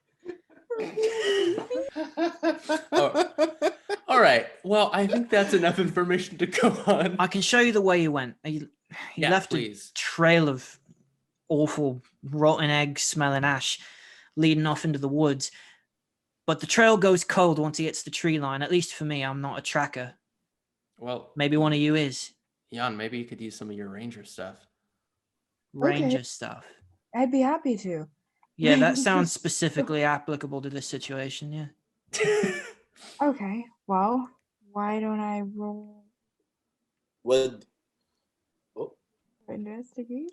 All right. Well, I think that's enough information to go on. I can show you the way he went. He left please. a trail of awful rotten egg smelling ash leading off into the woods. But the trail goes cold once he hits the tree line. At least for me, I'm not a tracker. Well, Maybe one of you is. Jan, maybe you could use some of your ranger stuff. Ranger stuff. I'd be happy to. Yeah, that sounds specifically applicable to this situation, yeah. Okay, well, why don't I roll Would investigation?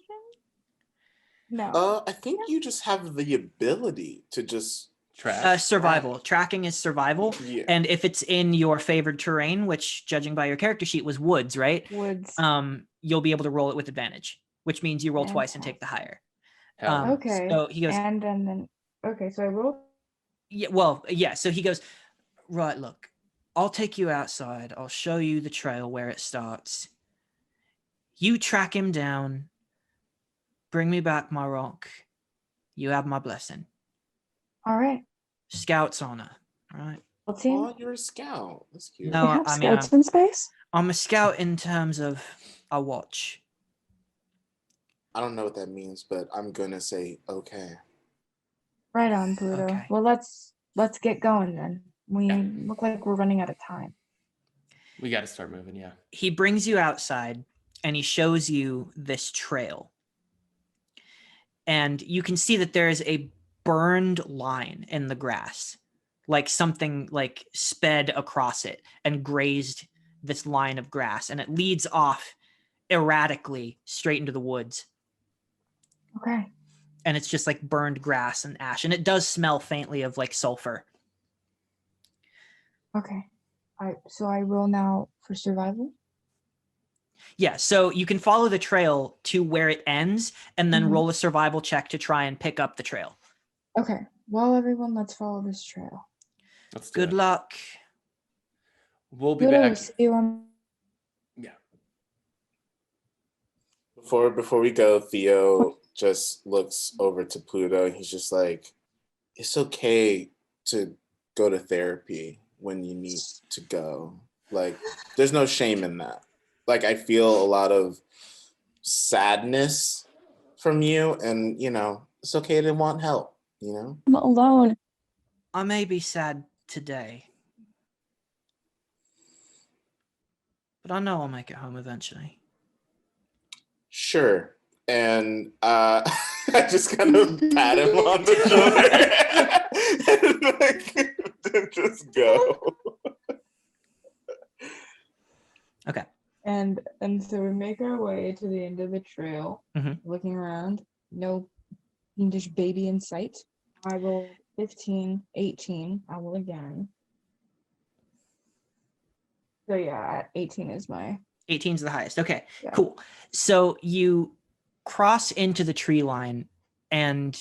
No. I think you just have the ability to just Track. Survival. Tracking is survival. Yeah. And if it's in your favored terrain, which judging by your character sheet was woods, right? Woods. You'll be able to roll it with advantage, which means you roll twice and take the higher. Okay. So he goes, and then okay, so I rolled. yeah, well, yeah. So he goes, right, look, I'll take you outside. I'll show you the trail where it starts. You track him down. Bring me back my rock. You have my blessing. All right. Scout's honor. All right. Well, team. Oh, you're a scout. That's cute. No, They have I mean, scouts in space? I'm a scout in terms of I watch. I don't know what that means, but I'm gonna say okay. Right on, Pluto. Okay. Well, let's get going then. We look like we're running out of time. We got to start moving, yeah. He brings you outside and he shows you this trail. And you can see that there is a burned line in the grass, like something like sped across it and grazed this line of grass, and it leads off erratically straight into the woods. Okay. And it's just like burned grass and ash, and it does smell faintly of like sulfur. Okay. So I roll now for survival. Yeah, so you can follow the trail to where it ends and then Mhm. roll a survival check to try and pick up the trail. Okay. Well, everyone, let's follow this trail. Let's do Good it. luck. We'll be Pluto, back. see you on. Yeah. Before we go, Theo just looks over to Pluto. He's just like, it's okay to go to therapy when you need to go. Like, there's no shame in that. Like, I feel a lot of sadness from you, and it's okay to want help, I'm alone. I may be sad today, but I know I'll make it home eventually. Sure. And I just kind of pat him on the shoulder and just go. Okay. And so we make our way to the end of the trail, looking around. No fiendish baby in sight. I roll 15, 18. I will again. So yeah, 18 is my. 18 is the highest. Okay, Yeah. cool. So you cross into the tree line, and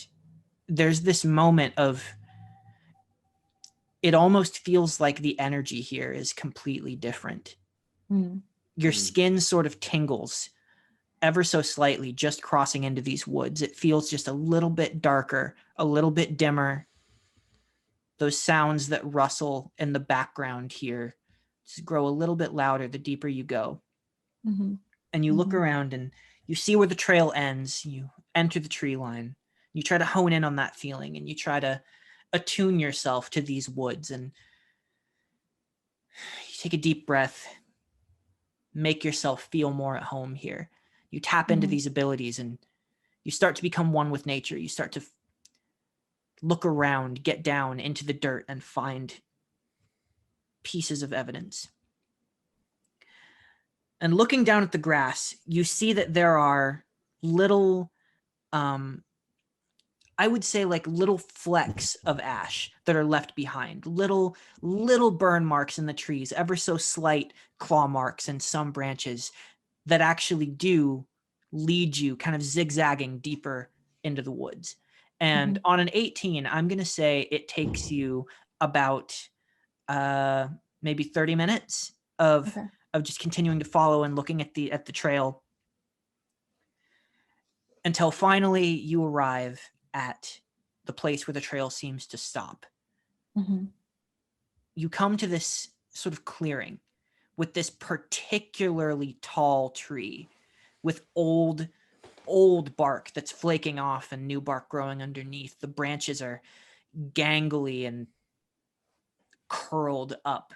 there's this moment of, it almost feels like the energy here is completely different. Your skin sort of tingles ever so slightly just crossing into these woods. It feels just a little bit darker, a little bit dimmer. Those sounds that rustle in the background here just grow a little bit louder the deeper you go. And you look around and you see where the trail ends. You enter the tree line. You try to hone in on that feeling, and you try to attune yourself to these woods, and you take a deep breath, make yourself feel more at home here. You tap into these abilities, and you start to become one with nature. You start to look around, get down into the dirt, and find pieces of evidence. And looking down at the grass, you see that there are little, I would say like little flecks of ash that are left behind, little burn marks in the trees, ever so slight claw marks in some branches that actually do lead you kind of zigzagging deeper into the woods. And on an 18, I'm going to say it takes you about maybe 30 minutes of just continuing to follow and looking at the trail until finally you arrive at the place where the trail seems to stop. You come to this sort of clearing with this particularly tall tree with old bark that's flaking off and new bark growing underneath. The branches are gangly and curled up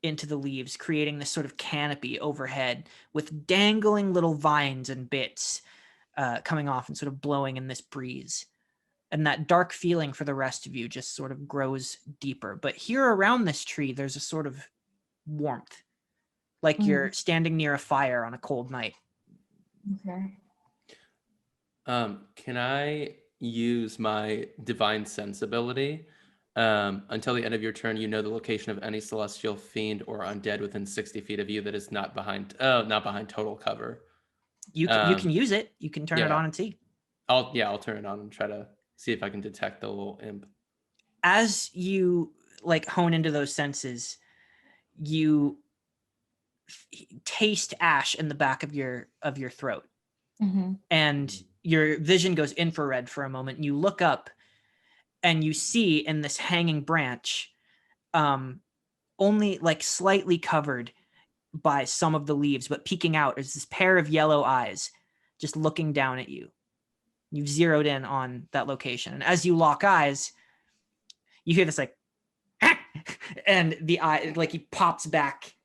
into the leaves, creating this sort of canopy overhead with dangling little vines and bits coming off and sort of blowing in this breeze. And that dark feeling for the rest of you just sort of grows deeper. But here around this tree, there's a sort of warmth, like you're standing near a fire on a cold night. Can I use my divine sense ability? Until the end of your turn, you know the location of any celestial fiend or undead within 60 feet of you that is not behind total cover. You can use it. You can turn it on and see. I'll turn it on and try to see if I can detect the little imp. As you like hone into those senses, you taste ash in the back of your throat, and your vision goes infrared for a moment. And you look up, and you see in this hanging branch, only like slightly covered by some of the leaves, but peeking out is this pair of yellow eyes just looking down at you. You've zeroed in on that location. And as you lock eyes, you hear this like, and the eye, like he pops back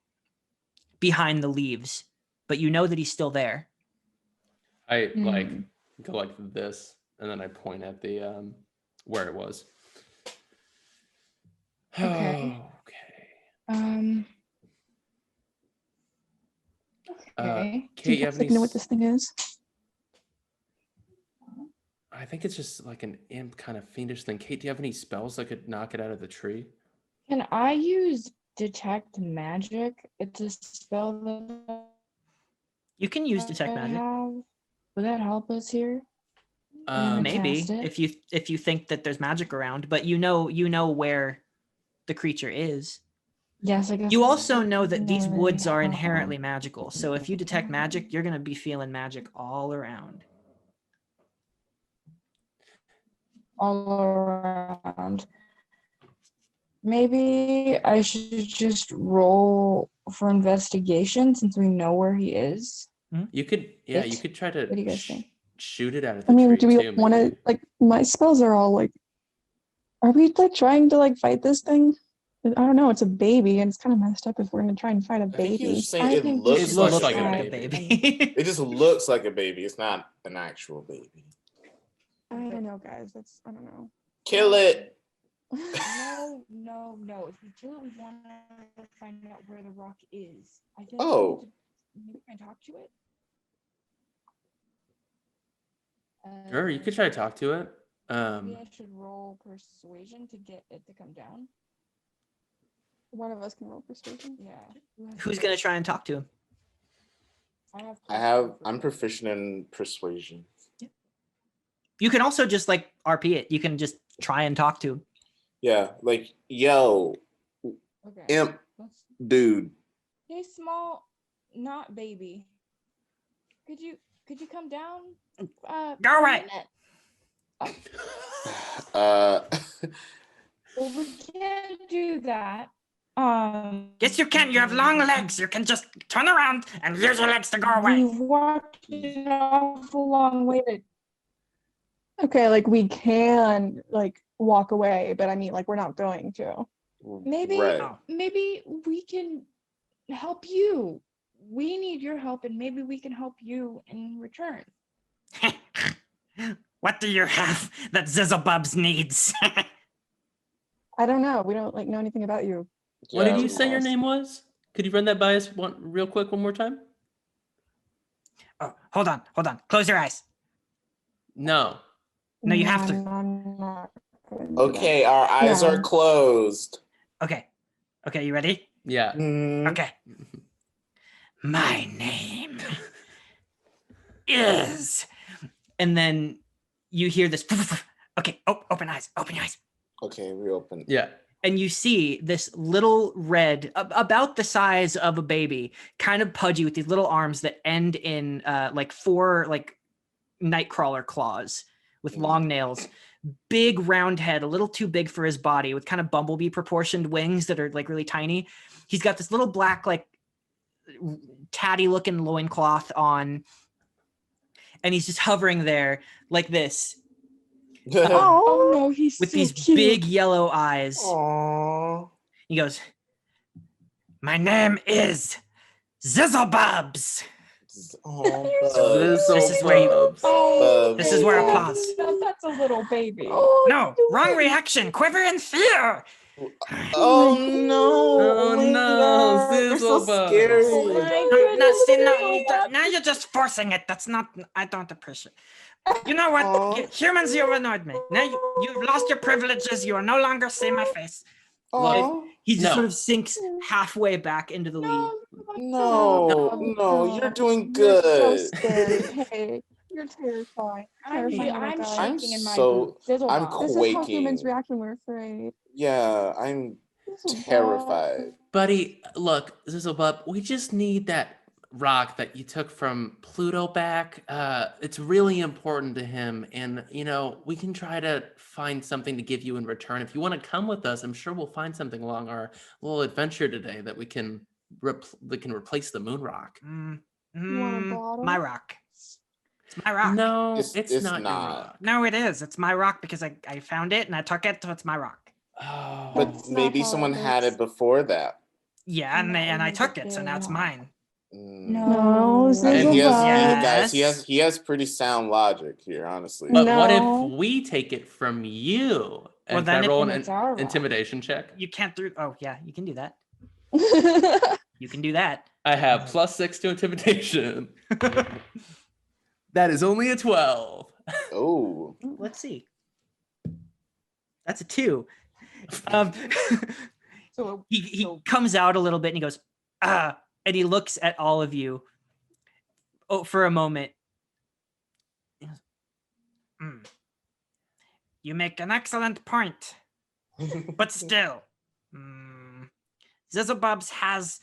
behind the leaves, but you know that he's still there. I like go like this, and then I point at the where it was. Okay. Kate, you have any... know what this thing is? I think it's just like an imp kind of fiendish thing. Kate, do you have any spells that could knock it out of the tree? Can I use detect magic? It's a spell that you can use detect magic. Would that help us here? Maybe if you think that there's magic around, but you know where the creature is. Yes, I guess. You also know that these woods are inherently magical. So if you detect magic, you're going to be feeling magic all around. All around. Maybe I should just roll for investigation since we know where he is. You could, you could try to What do you guys think? shoot it out of the tree. Do we want to, like, my spells are all like, are we like trying to like fight this thing? I don't know, it's a baby and it's kind of messed up if we're going to try and fight a baby. It looks like a baby. It just looks like a baby. It's not an actual baby. I don't know, guys. I don't know. Kill it. No. If we kill it, we want to find out where the rock is. I think maybe I talk to it. Sure, you could try to talk to it. Maybe I should roll persuasion to get it to come down. One of us can roll persuasion. Yeah. Who's going to try and talk to him? I'm proficient in persuasion. You can also just like RP it. You can just try and talk to him. Yeah, like, yo, Okay. imp Let's- dude. Hey, small, not baby. Could you come down? Go for a away. minute? Uh, Well, we can't do that. Yes, you can. You have long legs. You can just turn around and use your legs to go away. We've walked an awful long way to. Okay, like we can like walk away, but I mean like we're not going to. Maybe right. maybe we can help you. We need your help, and maybe we can help you in return. What do you have that Zizzlebubs needs? I don't know. We don't like know anything about you. What did Yeah, you say your name was? Could you run that by us real quick one more time? Oh, hold on. Close your eyes. No. No, you have to. I'm not gonna do that. Okay, our eyes Yeah. are closed. Okay, you ready? Yeah. Mm. Okay. My name is, and then you hear this. Okay, open your eyes. Okay, we open. Yeah. And you see this little red, about the size of a baby, kind of pudgy with these little arms that end in like 4 like nightcrawler claws with long nails. Big round head, a little too big for his body, with kind of bumblebee proportioned wings that are like really tiny. He's got this little black like tatty looking loincloth on, and he's just hovering there like this Oh no, he's with so these cute. big yellow eyes. Aww. He goes, "My name is Zizzlebubs." Oh, This is where you- Oh, This is where baby. applause. No, that's a little baby. No, wrong reaction. Quiver in fear. Oh no! Oh, my no, God, they're so Zizzlebubs. scary. Oh my Now you're just forcing it. That's not. I don't appreciate. You know what? Aw. Humans, you annoyed me. Now you've lost your privileges. You will no longer see my face. Aw. He just No. sort of sinks halfway back into the lead. No, you're doing You're so good. scary. Hey, you're terrifying. I'm Terrifying, shaking guys. in my so- boots. I'm Zizzlebobs. This is how humans quaking. react when we're afraid. Yeah, I'm terrified. Buddy, look, Zizzlebub, we just need that rock that you took from Pluto back. It's really important to him, and we can try to find something to give you in return. If you want to come with us, I'm sure we'll find something along our little adventure today that we can replace the moon rock. You want a bottle? My rock. It's my rock. No, It's it's not your not. rock. No, it is. It's my rock because I found it and I took it, so it's my rock. Oh. But That's not maybe how someone it had works. it before that. Yeah, and I No, took it, so they're now it's not. mine. No, And he has, Zizzlebub. guys, he has pretty sound logic here, honestly. But what No. if we take it from you? And Well, can I then roll then an it's our rock. intimidation check? You can't do. Oh yeah, you can do that. You can do that. I have +6 to intimidation. That is only a 12. Oh. Let's see. That's a 2. So He comes out a little bit and he goes, and he looks at all of you. Oh, for a moment. He goes, You make an excellent point, but still, Zizzlebubs has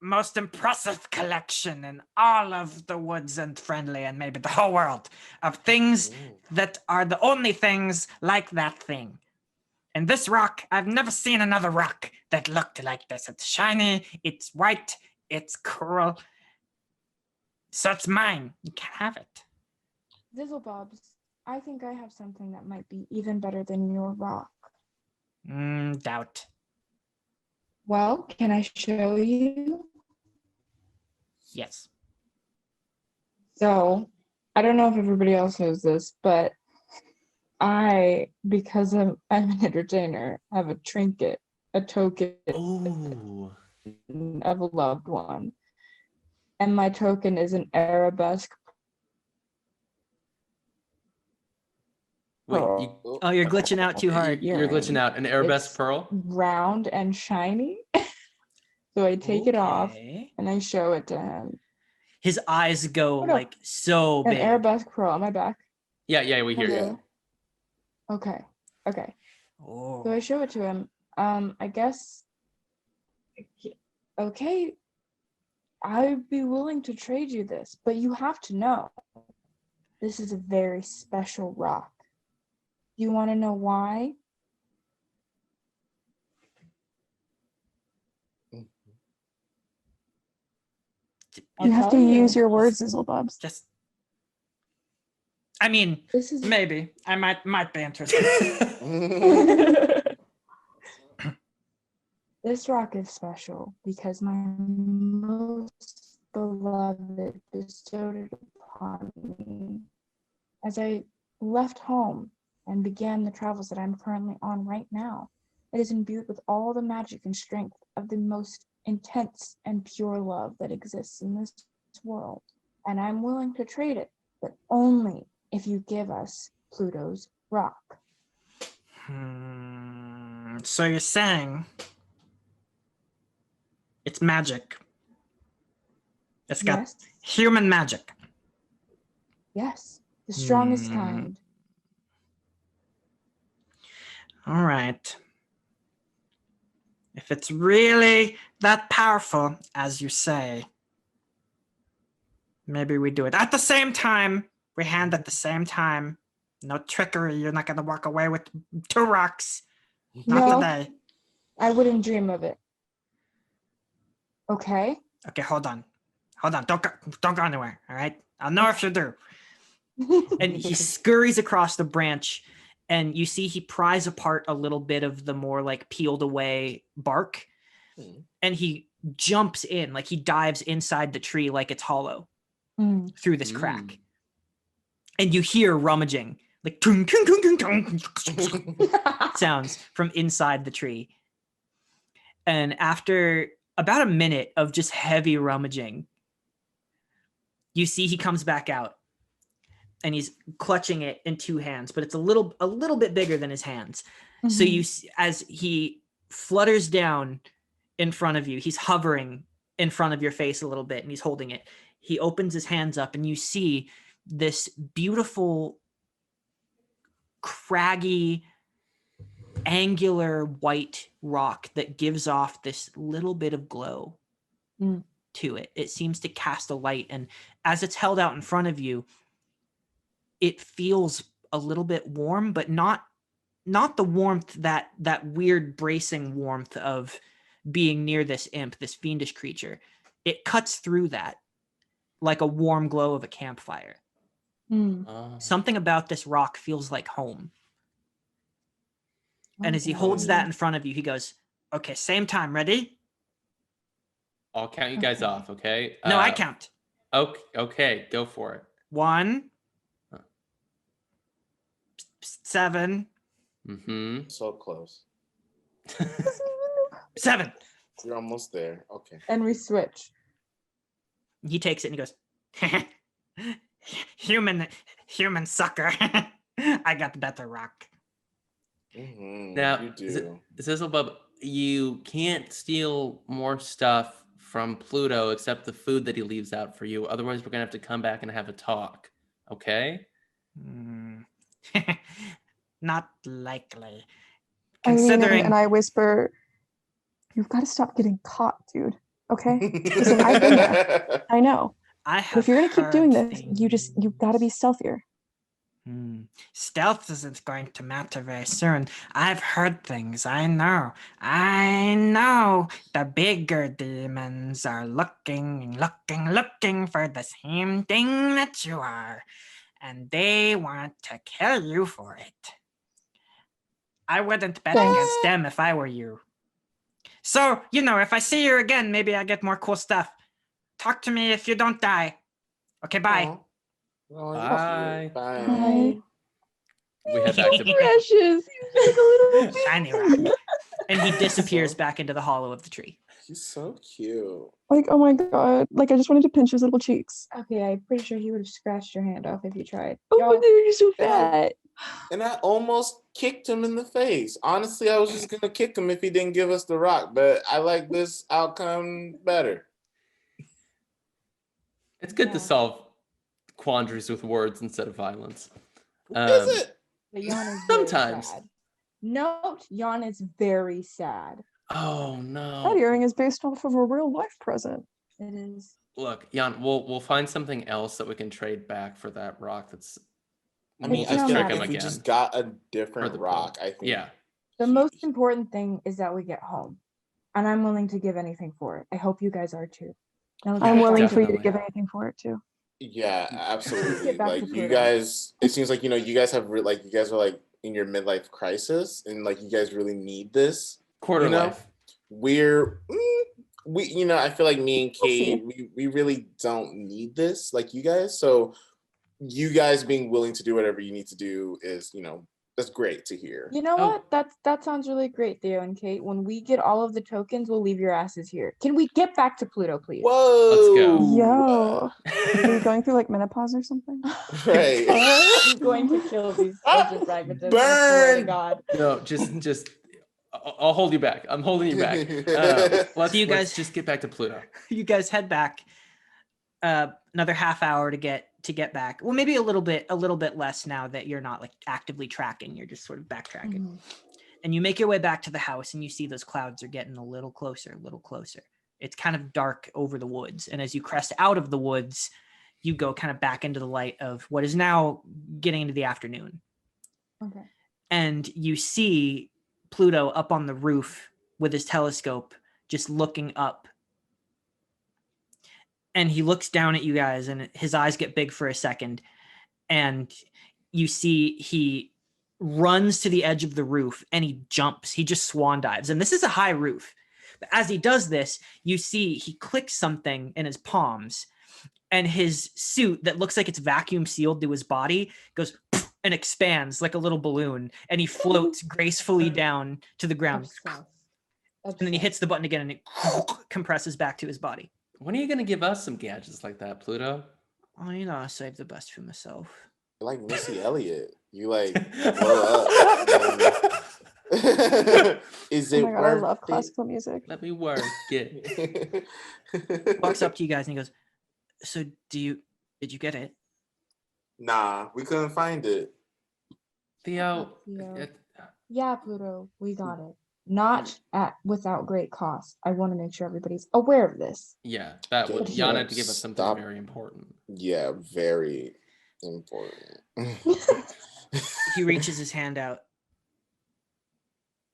most impressive collection in all of the woods and Friendly and maybe the whole world of things that are the only things like that thing. And this rock, I've never seen another rock that looked like this. It's shiny, it's white, it's cool. So it's mine. You can't have it. Zizzlebobs, I think I have something that might be even better than your rock. Doubt. Well, can I show you? Yes. So, I don't know if everybody else knows this, but because I'm an entertainer, have a trinket, a token Ooh. of a loved one. And my token is an arabesque. Wait, pearl. Oh, you're glitching out too hard. you're glitching out. An arabesque It's pearl? round and shiny. So I take it off Okay. and I show it to him. his eyes go Oh, no. like so An big. arabesque pro on my back. Yeah, we hear you. Hello? Okay. Oh. So I show it to him. I guess. Okay. I'd be willing to trade you this, but you have to know this is a very special rock. You want to know why? You have to use your words, Zizzlebobs. Just. I mean, This is maybe I might be interested. This rock is special because my most beloved bestowed it upon me as I left home and began the travels that I'm currently on right now. It is imbued with all the magic and strength of the most intense and pure love that exists in this world. And I'm willing to trade it, but only if you give us Pluto's rock. So you're saying it's magic. It's got Yes, human magic. yes, the strongest kind. All right. If it's really that powerful, as you say, maybe we do it. At the same time, we hand at the same time. No trickery. You're not going to walk away with 2 rocks. Not No. today. I wouldn't dream of it. Okay? Okay, hold on. Don't go anywhere, all right? I'll know if you do. And he scurries across the branch, and you see he pries apart a little bit of the more like peeled away bark, and he jumps in, like he dives inside the tree like it's hollow through this crack. And you hear rummaging, like tung, tung, tung, tung, tung, sounds from inside the tree. And after about a minute of just heavy rummaging, you see he comes back out. And he's clutching it in 2 hands, but it's a little bit bigger than his hands. So you, as he flutters down in front of you, he's hovering in front of your face a little bit, and he's holding it. He opens his hands up, and you see this beautiful, craggy, angular white rock that gives off this little bit of glow to it. It seems to cast a light, and as it's held out in front of you, it feels a little bit warm, but not the warmth that weird bracing warmth of being near this imp, this fiendish creature. It cuts through that like a warm glow of a campfire. Something about this rock feels like home. And as he holds that in front of you, he goes, okay, same time, ready? I'll count you guys off, okay? No, I count. Okay, go for it. 1, 7. So close. 7. You're almost there. Okay. And we switch. He takes it and he goes, human sucker. I got the better rock. Now, you do. Zizzlebub, you can't steal more stuff from Pluto except the food that he leaves out for you. Otherwise, we're gonna have to come back and have a talk. Okay? Not likely. I lean in Considering and I whisper, "You've got to stop getting caught, dude. Okay? Listen, I've been there. I know. I But have if you're gonna keep doing heard this, things. you've got to be stealthier." Stealth isn't going to matter very soon. I've heard things. I know. The bigger demons are looking for the same thing that you are. And they want to kill you for it. I wouldn't bet against them if I were you. So, if I see you again, maybe I get more cool stuff. Talk to me if you don't die. Okay, bye. Bye. Bye. We head back to Precious. He's like a little Shiny rock. And he disappears back into the hollow of the tree. He's so cute. Like, oh my god. Like, I just wanted to pinch his little cheeks. Okay, I'm pretty sure he would have scratched your hand off if you tried. Oh, Y'all- they're so fat. And I almost kicked him in the face. Honestly, I was just gonna kick him if he didn't give us the rock, but I like this outcome better. It's good to Yeah. solve quandaries with words instead of violence. Is it? But Jan is very Sometimes. sad. Note, Jan is very sad. Oh That no. earring is based off of a real life present. It is. Look, Jan, we'll find something else that we can trade back for that rock. That's. I We'll mean, just I no feel trick like him if we again. just got a for different the rock, pull. I think. Yeah. The he- most important thing is that we get home. And I'm willing to give anything for it. I hope you guys are too. Now let's I'm get willing back for you to definitely. give anything for it too. Yeah, absolutely. back to Like you Pluto. guys, it seems like you guys have like you guys are like in your midlife crisis, and like you guys really need this. Quarter You know? life. We I feel like me and We'll see. Kate, we really don't need this like you guys. So you guys being willing to do whatever you need to do is, that's great to hear. You know Oh. what? That sounds really great, Theo and Kate. When we get all of the tokens, we'll leave your asses here. Can we get back to Pluto, please? Whoa. Let's go. Yo, are you going through like menopause or something? Right. I'm going to kill these children pragmatists. I swear to Burn! God. No, just I'll hold you back. I'm holding you back. Let's you guys- just get back to Pluto. You guys head back. Another half hour to get back. Well, maybe a little bit less now that you're not like actively tracking. You're just sort of backtracking. Mhm. And you make your way back to the house, and you see those clouds are getting a little closer. It's kind of dark over the woods, and as you crest out of the woods, you go kind of back into the light of what is now getting into the afternoon. Okay. And you see Pluto up on the roof with his telescope, just looking up. And he looks down at you guys, and his eyes get big for a second. And you see he runs to the edge of the roof, and he jumps. He just swan dives. And this is a high roof. But as he does this, you see he clicks something in his palms, and his suit that looks like it's vacuum sealed to his body goes and expands like a little balloon, and he floats gracefully down to the ground. Obsessed. And then he hits the button again, and it compresses back to his body. When are you gonna give us some gadgets like that, Pluto? Oh, I save the best for myself. You're like Missy Elliott. You like blow up. Is Oh it my god, I worth love it? classical music. Let me work it. Walks up to you guys and he goes, "So did you get it?" Nah, we couldn't find it. Theo, Theo. Yeah, Pluto, we got it. Not without great cost. I want to make sure everybody's aware of this. yeah, that would Just Jan had to give us something stop. very important. Yeah, very important. He reaches his hand out.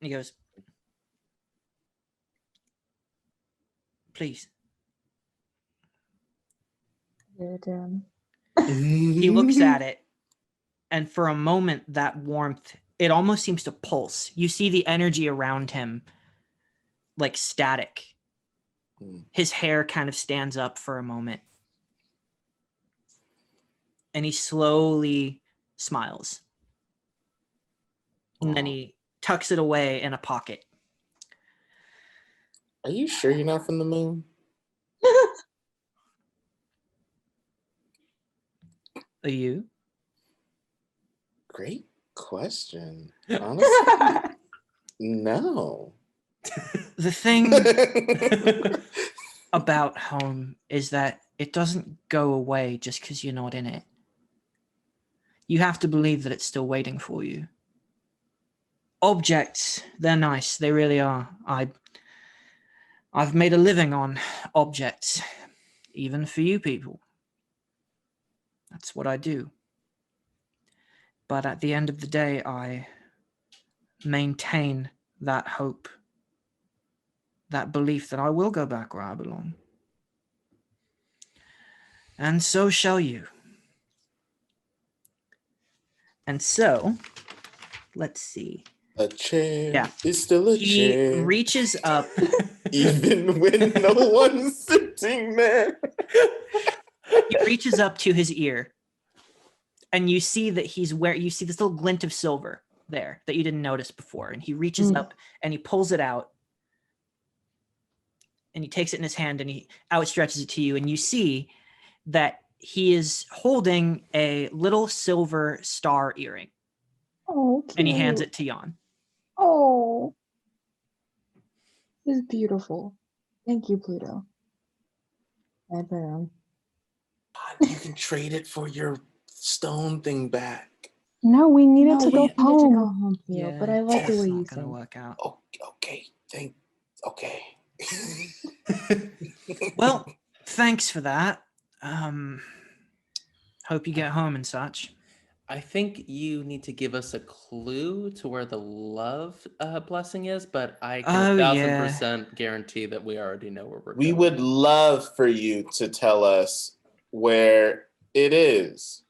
And he goes, "Please." He looks at it, and for a moment, that warmth, it almost seems to pulse. You see the energy around him like static. His hair kind of stands up for a moment. And he slowly smiles. And then he tucks it away in a pocket. Are you sure you're not from the moon? Are you? Great question. Honestly, no. The thing about home is that it doesn't go away just because you're not in it. You have to believe that it's still waiting for you. Objects, they're nice. They really are. I've made a living on objects, even for you people. That's what I do. But at the end of the day, I maintain that hope, that belief that I will go back where I belong. And so shall you. And so, let's see. A chair. Yeah. It's still a He chair. reaches up. Even when no one's sitting there. He reaches up to his ear, and you see that you see this little glint of silver there that you didn't notice before. And he reaches up and he pulls it out, and he takes it in his hand and he outstretches it to you, and you see that he is holding a little silver star earring, Oh, and he hands cute. it to Jan. Oh, this is beautiful. Thank you, Pluto. I put on. You can trade it for your stone thing back. No, we needed No, to we go needed to home. go home, Theo, but I like the that's way not you gonna think. work out. Oh, okay. Okay. Well, thanks for that. Hope you get home and such. I think you need to give us a clue to where the love blessing is, but I can 1,000% guarantee that we already know where we're We going. would love for you to tell us where it is.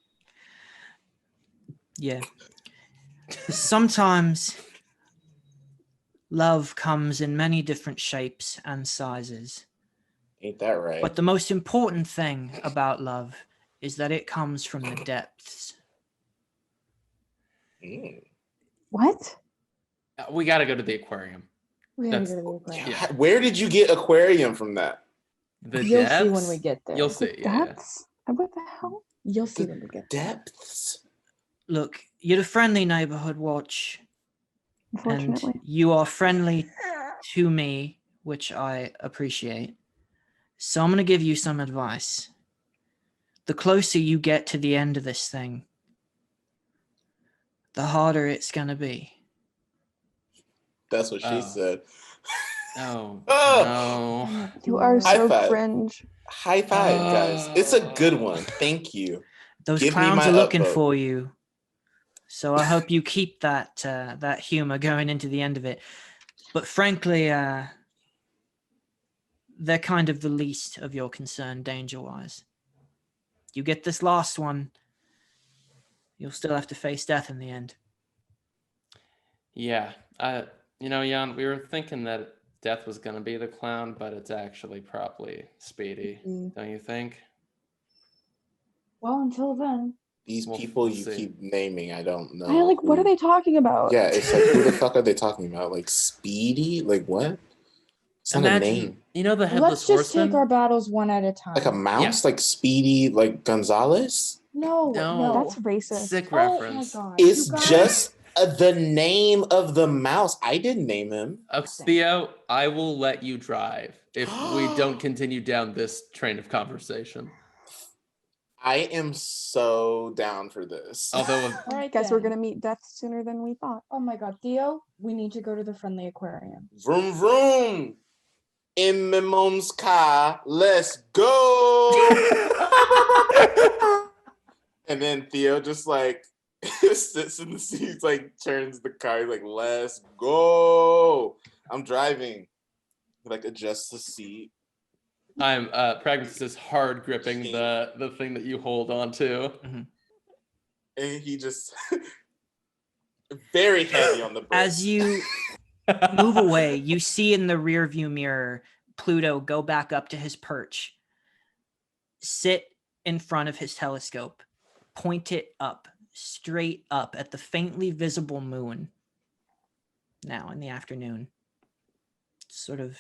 Yeah. Sometimes love comes in many different shapes and sizes. Ain't that right? But the most important thing about love is that it comes from the depths. What? We got to go to the aquarium. We gotta That's- go to the aquarium. Yeah. Where did you get aquarium from that? The You'll depths? see when we get there. You'll see. Yeah. Depths? What the hell? You'll see when we get there. Depths? Look, you're the friendly neighborhood watch, and Unfortunately. you are friendly to me, which I appreciate. So I'm going to give you some advice. The closer you get to the end of this thing, the harder it's going to be. That's what she Oh. said. Oh, Oh! no. You are High so five. cringe. High five, guys. It's a good one. Thank you. Those Give me clowns my are looking upvote. for you. So I hope you keep that humor going into the end of it. But frankly, they're kind of the least of your concern danger-wise. You get this last one, you'll still have to face death in the end. Yeah. Jan, we were thinking that death was going to be the clown, but it's actually probably Speedy. Don't you think? Well, until then. These We'll people you see. keep naming, I don't know. What are they talking about? Yeah, it's like, who the fuck are they talking about? Like Speedy? Like what? It's not a name. You know the Let's Headless just Horseman? take our battles one at a time. Like a mouse? Like Speedy, like Gonzalez? No. That's racist. Sick Oh my reference. god. It's you guys- just the name of the mouse. I didn't name him. Theo, I will let you drive if we don't continue down this train of conversation. I am so down for this. Although, All right, Guess we're then. gonna meet death sooner than we thought. Oh my god, Theo, we need to go to the friendly aquarium. Vroom vroom. In my mom's car. Let's go. And then Theo just like sits in the seat, like turns the car, like, let's go. I'm driving. Like adjusts the seat. I'm Pragmatist hard gripping the thing that you hold on to. And he just very heavy on the brakes. As you move away, you see in the rearview mirror Pluto go back up to his perch, sit in front of his telescope, point it up, straight up at the faintly visible moon. Now in the afternoon, sort of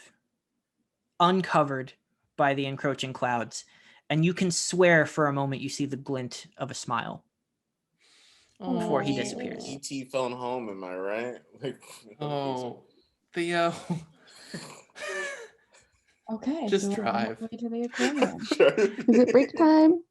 uncovered by the encroaching clouds, and you can swear for a moment you see the glint of a smile before he disappears. E.T. phone home, am I right? Like, Oh, Theo. Okay, Just so we're on our drive. way to the aquarium. Is it break time?